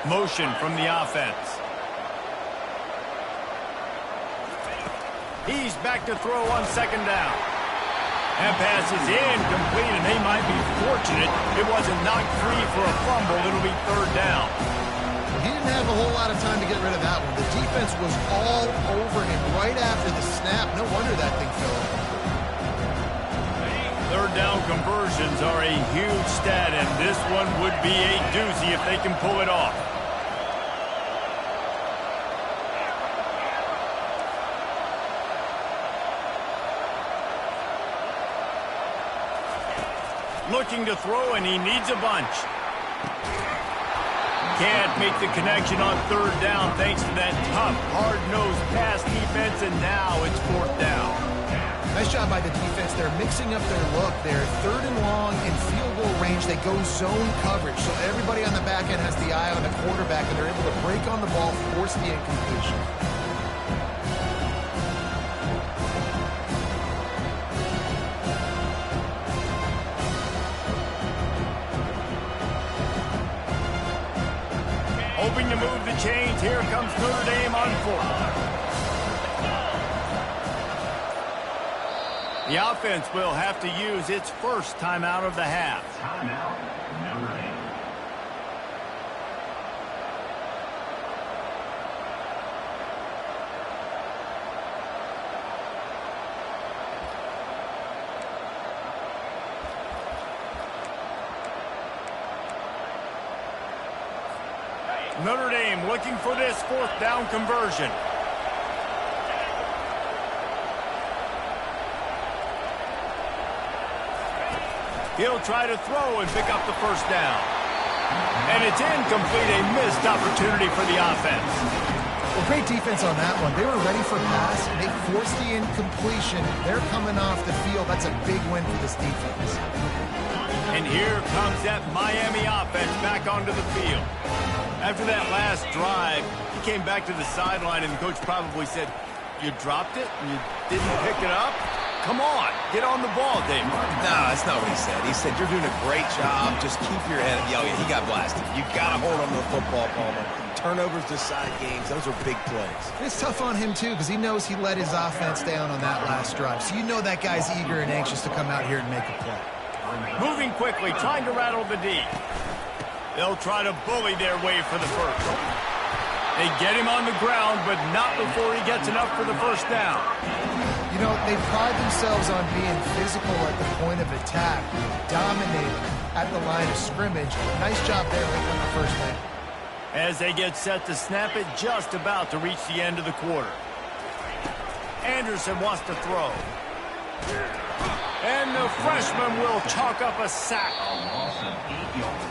Motion from the offense. He's back to throw on second down. That pass is incomplete, and they might be fortunate it wasn't knocked free for a fumble. It'll be third down. He didn't have a whole lot of time to get rid of that one. The defense was all over him right after the snap. No wonder that thing fell out. Third down conversions are a huge stat, and this one would be a doozy if they can pull it off. Looking to throw, and he needs a bunch. Can't make the connection on third down thanks to that tough, hard-nosed pass defense, and now it's fourth down. Nice job by the defense. They're mixing up their look. They're third and long in field goal range. They go zone coverage, so everybody on the back end has the eye on the quarterback, and they're able to break on the ball, force the incompletion. Hoping to move the chains. Here comes Notre Dame on fourth. The offense will have to use its first timeout of the half. Timeout, Notre Dame. Notre Dame looking for this fourth down conversion. He'll try to throw and pick up the first down. And it's incomplete, a missed opportunity for the offense. Well, great defense on that one. They were ready for pass, and they forced the incompletion. They're coming off the field. That's a big win for this defense. And here comes that Miami offense back onto the field. After that last drive, he came back to the sideline, and the coach probably said, "You dropped it and you didn't pick it up? Come on, get on the ball, Dave." No, that's not what he said. He said, "You're doing a great job. Just keep your head." Oh, yeah, he got blasted. You got to hold on to the football, Palmer. Turnovers decide games. Those are big plays. It's tough on him, too, because he knows he let his offense down on that last drive. So you know that guy's eager and anxious to come out here and make a play. Moving quickly, trying to rattle the D. They'll try to bully their way for the first. They get him on the ground, but not before he gets enough for the first down. You know, they pride themselves on being physical at the point of attack, dominating at the line of scrimmage. Nice job there making the first down. As they get set to snap it, just about to reach the end of the quarter. Anderson wants to throw. And the freshman will chalk up a sack. A loss of 8 yards.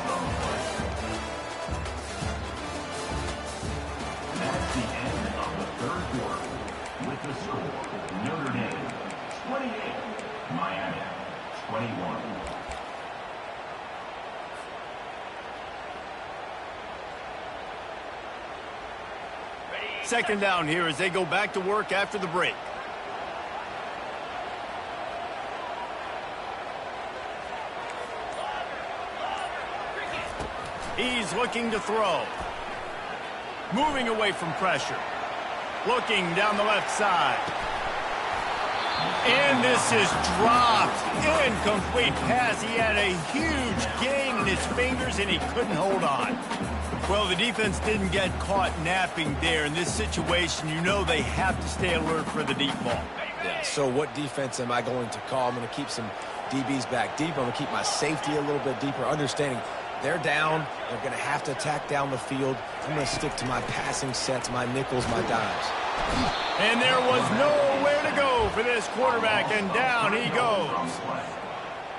That's the end of the third quarter. With the score, Notre Dame 28, Miami 21. Second down here as they go back to work after the break. He's looking to throw. Moving away from pressure. Looking down the left side. And this is dropped. Incomplete pass. He had a huge gain in his fingers, and he couldn't hold on. Well, the defense didn't get caught napping there. In this situation, you know they have to stay alert for the deep ball. Yeah, so what defense am I going to call? I'm going to keep some DBs back deep. I'm going to keep my safety a little bit deeper, understanding they're down. They're going to have to attack down the field. I'm going to stick to my passing sets, my nickels, my dimes. And there was nowhere to go for this quarterback, and down he goes.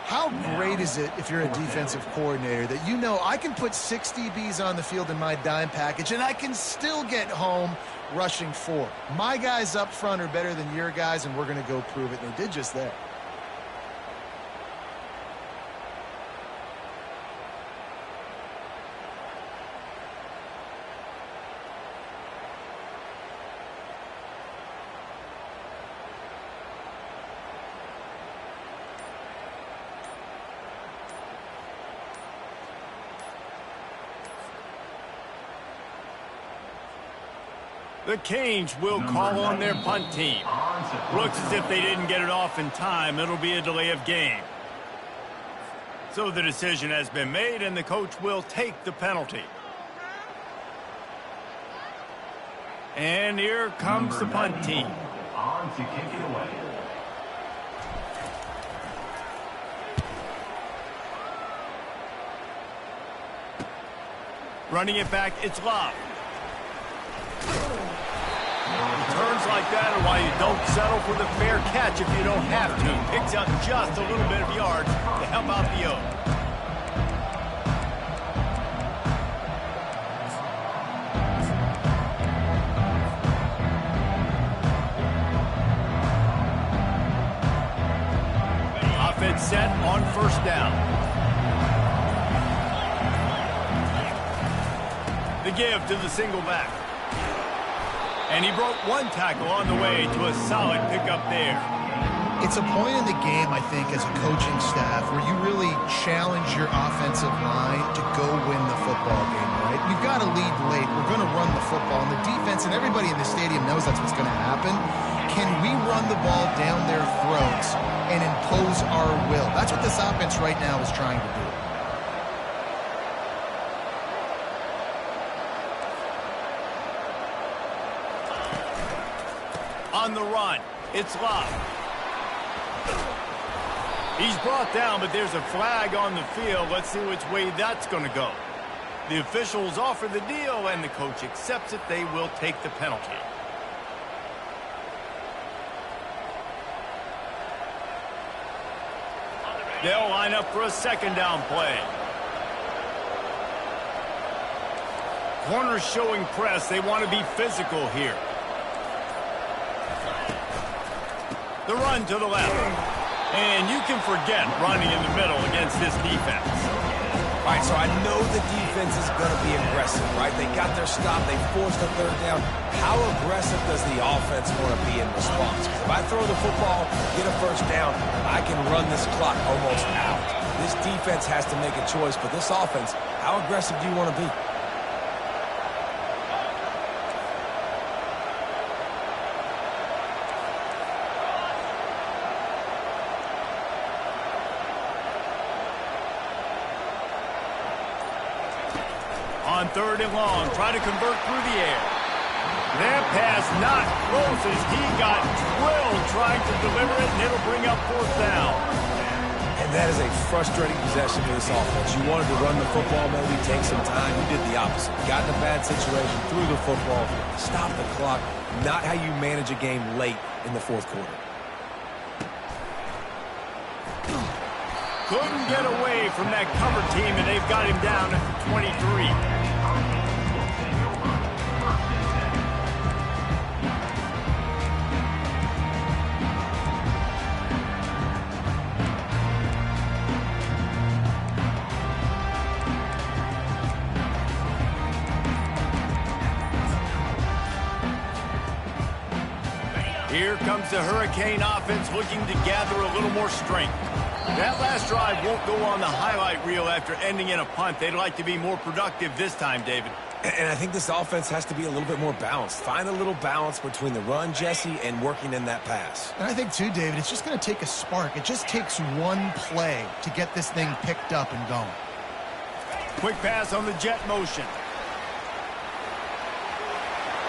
How great is it if you're a defensive coordinator that you know I can put 6 DBs on the field in my dime package and I can still get home rushing 4. My guys up front are better than your guys, and we're going to go prove it. And they did just that. The Canes will call on their punt team. Looks as if they didn't get it off in time. It'll be a delay of game. So the decision has been made, and the coach will take the penalty. And here comes the punt team. On to kick it away. Running it back, it's Love. Turns like that are why you don't settle for the fair catch if you don't have to. Picks up just a little bit of yards to help out the O. Offense set on first down. The give to the single back. And he broke one tackle on the way to a solid pickup there. It's a point in the game, I think, as a coaching staff where you really challenge your offensive line to go win the football game, right? You've got to lead late. We're going to run the football. And the defense and everybody in the stadium knows that's what's going to happen. Can we run the ball down their throats and impose our will? That's what this offense right now is trying to do. On the run, it's Love. He's brought down, but there's a flag on the field. Let's see which way that's going to go. The officials offer the deal, and the coach accepts it. They will take the penalty. They'll line up for a second down play. Corners showing press. They want to be physical here. The run to the left. And you can forget running in the middle against this defense. All right, so I know the defense is going to be aggressive, right? They got their stop. They forced a third down. How aggressive does the offense want to be in response? If I throw the football, get a first down, I can run this clock almost out. This defense has to make a choice, but this offense, how aggressive do you want to be? On third and long, try to convert through the air. That pass not close as he got drilled trying to deliver it, and it'll bring up fourth down. And that is a frustrating possession for this offense. You wanted to run the football, maybe take some time. You did the opposite. Got in a bad situation, threw the football, stopped the clock. Not how you manage a game late in the fourth quarter. Couldn't get away from that cover team, and they've got him down at the 23. Here comes the Hurricane offense looking to gather a little more strength. That last drive won't go on the highlight reel after ending in a punt. They'd like to be more productive this time, David. And I think this offense has to be a little bit more balanced. Find a little balance between the run, Jesse, and working in that pass. And I think, too, David, it's just going to take a spark. It just takes one play to get this thing picked up and going. Quick pass on the jet motion.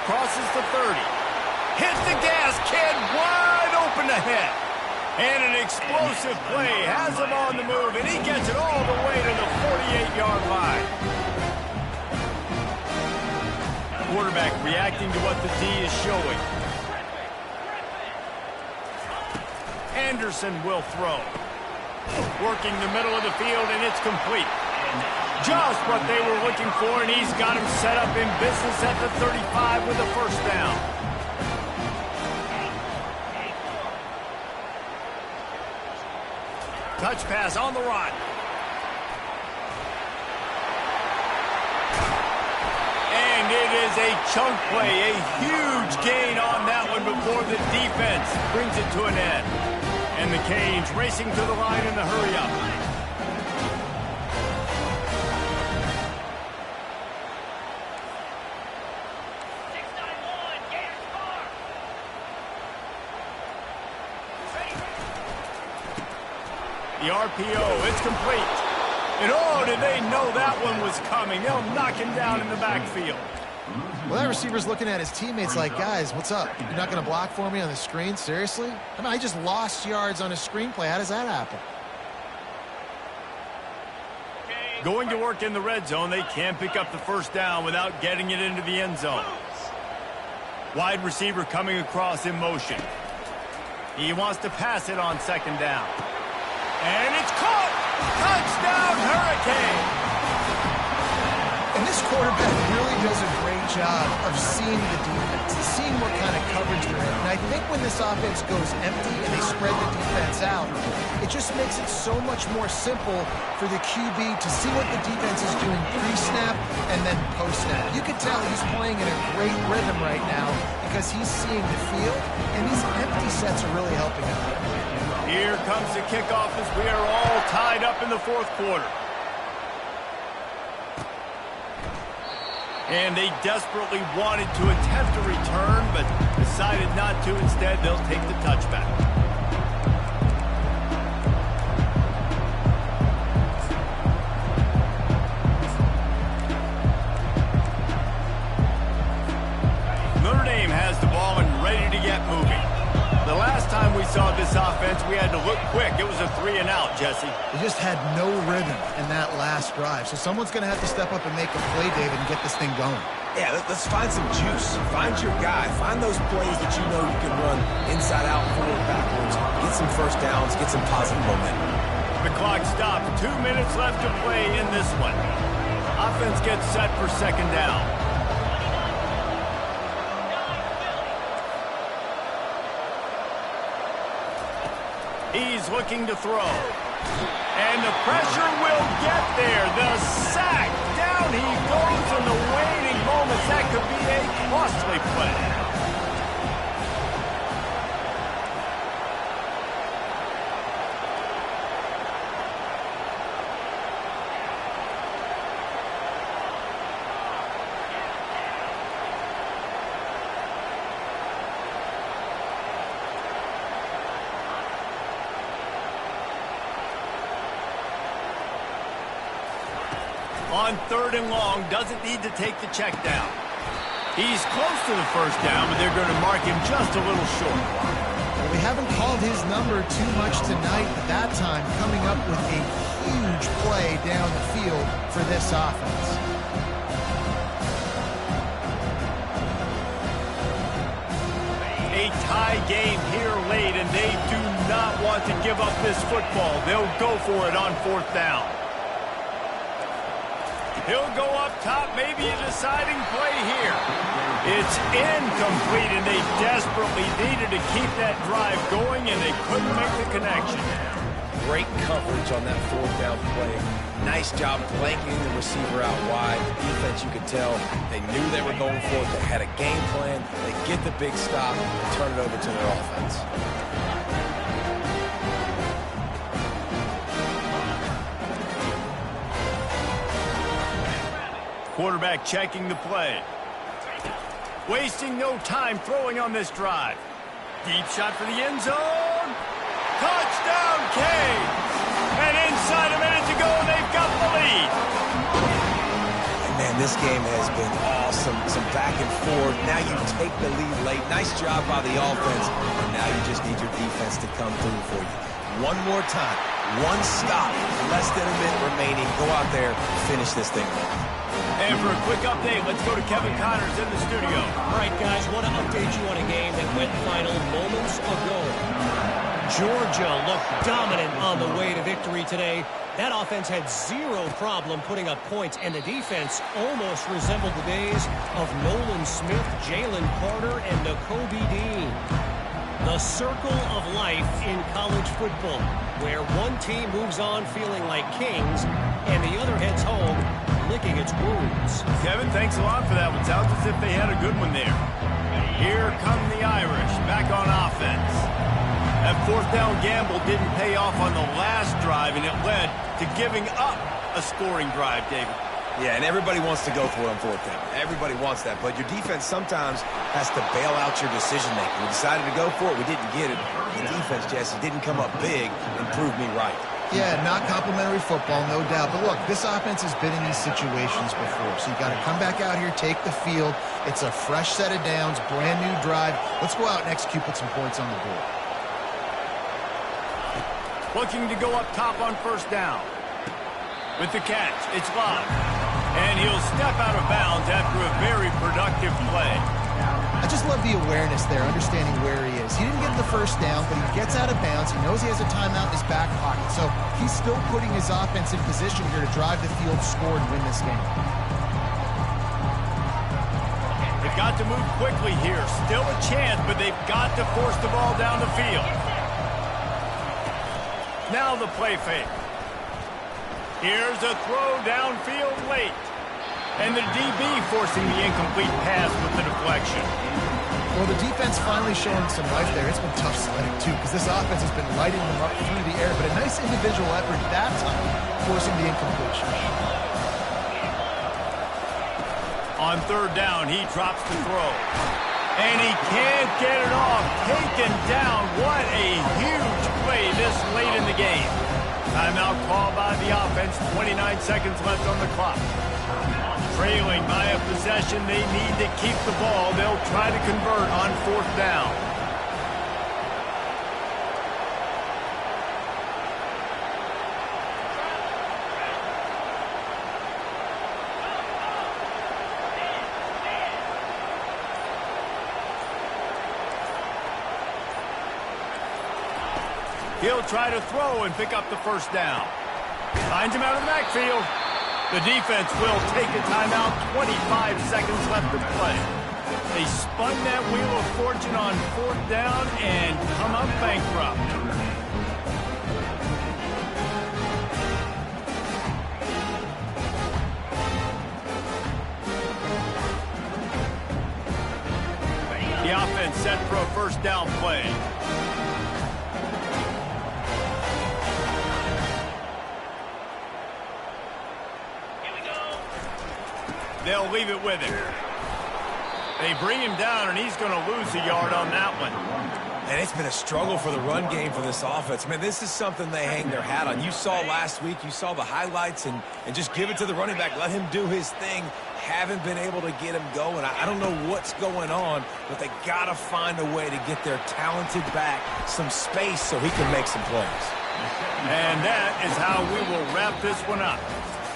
Crosses the 30. Hits the gas, kid, wide open ahead. And an explosive play has him on the move, and he gets it all the way to the 48-yard line. Quarterback reacting to what the D is showing. Anderson will throw. Working the middle of the field, and it's complete. Just what they were looking for, and he's got him set up in business at the 35 with a first down. Touch pass on the run. And it is a chunk play, a huge gain on that one before the defense brings it to an end. And the Canes racing to the line in the hurry-up. The RPO, it's complete. And oh, did they know that one was coming? They'll knock him down in the backfield. Well, that receiver's looking at his teammates like, guys, what's up? You're not going to block for me on the screen? Seriously? I mean, I just lost yards on a screenplay. How does that happen? Going to work in the red zone. They can't pick up the first down without getting it into the end zone. Wide receiver coming across in motion. He wants to pass it on second down. And it's caught! Touchdown, Hurricane! And this quarterback really does a great job of seeing the defense, seeing what kind of coverage they're in. And I think when this offense goes empty and they spread the defense out, it just makes it so much more simple for the QB to see what the defense is doing pre-snap and then post-snap. You can tell he's playing in a great rhythm right now because he's seeing the field, and these empty sets are really helping him. Here comes the kickoff as we are all tied up in the fourth quarter. And they desperately wanted to attempt a return, but decided not to. Instead, they'll take the touchback. Notre Dame has the ball and ready to get moving. The last time we saw this offense, we had to look quick. It was a 3-and-out, Jesse. They just had no rhythm in that last drive. So someone's going to have to step up and make a play, David, and get this thing going. Yeah, let's find some juice. Find your guy. Find those plays that you know you can run inside out, forward, backwards. Get some first downs. Get some positive momentum. The clock stopped. 2 minutes left to play in this one. Offense gets set for second down. He's looking to throw. And the pressure will get there. The sack. Down he goes in the waiting moments. That could be a costly play. On third and long, doesn't need to take the check down. He's close to the first down, but they're going to mark him just a little short. Well, we haven't called his number too much tonight, but that time coming up with a huge play down the field for this offense. A tie game here late, and they do not want to give up this football. They'll go for it on fourth down. He'll go up top, maybe a deciding play here. It's incomplete, and they desperately needed to keep that drive going, and they couldn't make the connection. Great coverage on that fourth down play. Nice job blanking the receiver out wide. Defense, you could tell, they knew they were going for it. They had a game plan. They get the big stop and turn it over to their offense. Quarterback checking the play. Wasting no time throwing on this drive. Deep shot for the end zone. Touchdown, Canes! And inside a minute to go, they've got the lead. And man, this game has been awesome. Some back and forth. Now you take the lead late. Nice job by the offense. And now you just need your defense to come through for you. One more time. One stop. Less than a minute remaining. Go out there, finish this thing off. And for a quick update, let's go to Kevin Connors in the studio. All right, guys, want to update you on a game that went final moments ago. Georgia looked dominant on the way to victory today. That offense had zero problem putting up points, and the defense almost resembled the days of Nolan Smith, Jalen Carter, and Nakobe Dean. The circle of life in college football, where one team moves on feeling like kings, and the other heads home licking its wounds. Kevin, thanks a lot for that one. Sounds as if they had a good one there. Here come the Irish, back on offense. That fourth down gamble didn't pay off on the last drive, and it led to giving up a scoring drive, David. Yeah, and everybody wants to go for it on fourth down. Everybody wants that, but your defense sometimes has to bail out your decision-making. We decided to go for it. We didn't get it. The defense, Jesse, didn't come up big and prove me right. Yeah, not complimentary football, no doubt. But look, this offense has been in these situations before. So you got to come back out here, take the field. It's a fresh set of downs, brand new drive. Let's go out and execute, put some points on the board. Looking to go up top on first down. With the catch, it's Love. And he'll step out of bounds after a very productive play. I just love the awareness there, understanding where he is. He didn't get the first down, but he gets out of bounds. He knows he has a timeout in his back pocket. So he's still putting his offense in position here to drive the field, score, and win this game. They've got to move quickly here. Still a chance, but they've got to force the ball down the field. Now the play fake. Here's a throw downfield late. And the DB forcing the incomplete pass with the deflection. Well, the defense finally showing some life there. It's been tough sledding, too, because this offense has been lighting them up through the air. But a nice individual effort that time, forcing the incompletion. On third down, he drops the throw. And he can't get it off. Taken down. What a huge play this late in the game. Timeout called by the offense. 29 seconds left on the clock. Trailing by a possession, they need to keep the ball. They'll try to convert on fourth down. He'll try to throw and pick up the first down. Finds him out of the backfield. The defense will take a timeout. 25 seconds left to play. They spun that wheel of fortune on fourth down and come up bankrupt. The offense set for a first down play. They'll leave it with him. They bring him down, and he's going to lose a yard on that one. And it's been a struggle for the run game for this offense. Man, this is something they hang their hat on. You saw last week, you saw the highlights, and just give it to the running back. Let him do his thing. Haven't been able to get him going. I don't know what's going on, but they got to find a way to get their talented back some space so he can make some plays. And that is how we will wrap this one up.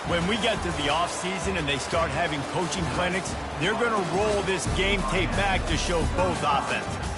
When we get to the offseason and they start having coaching clinics, they're going to roll this game tape back to show both offenses.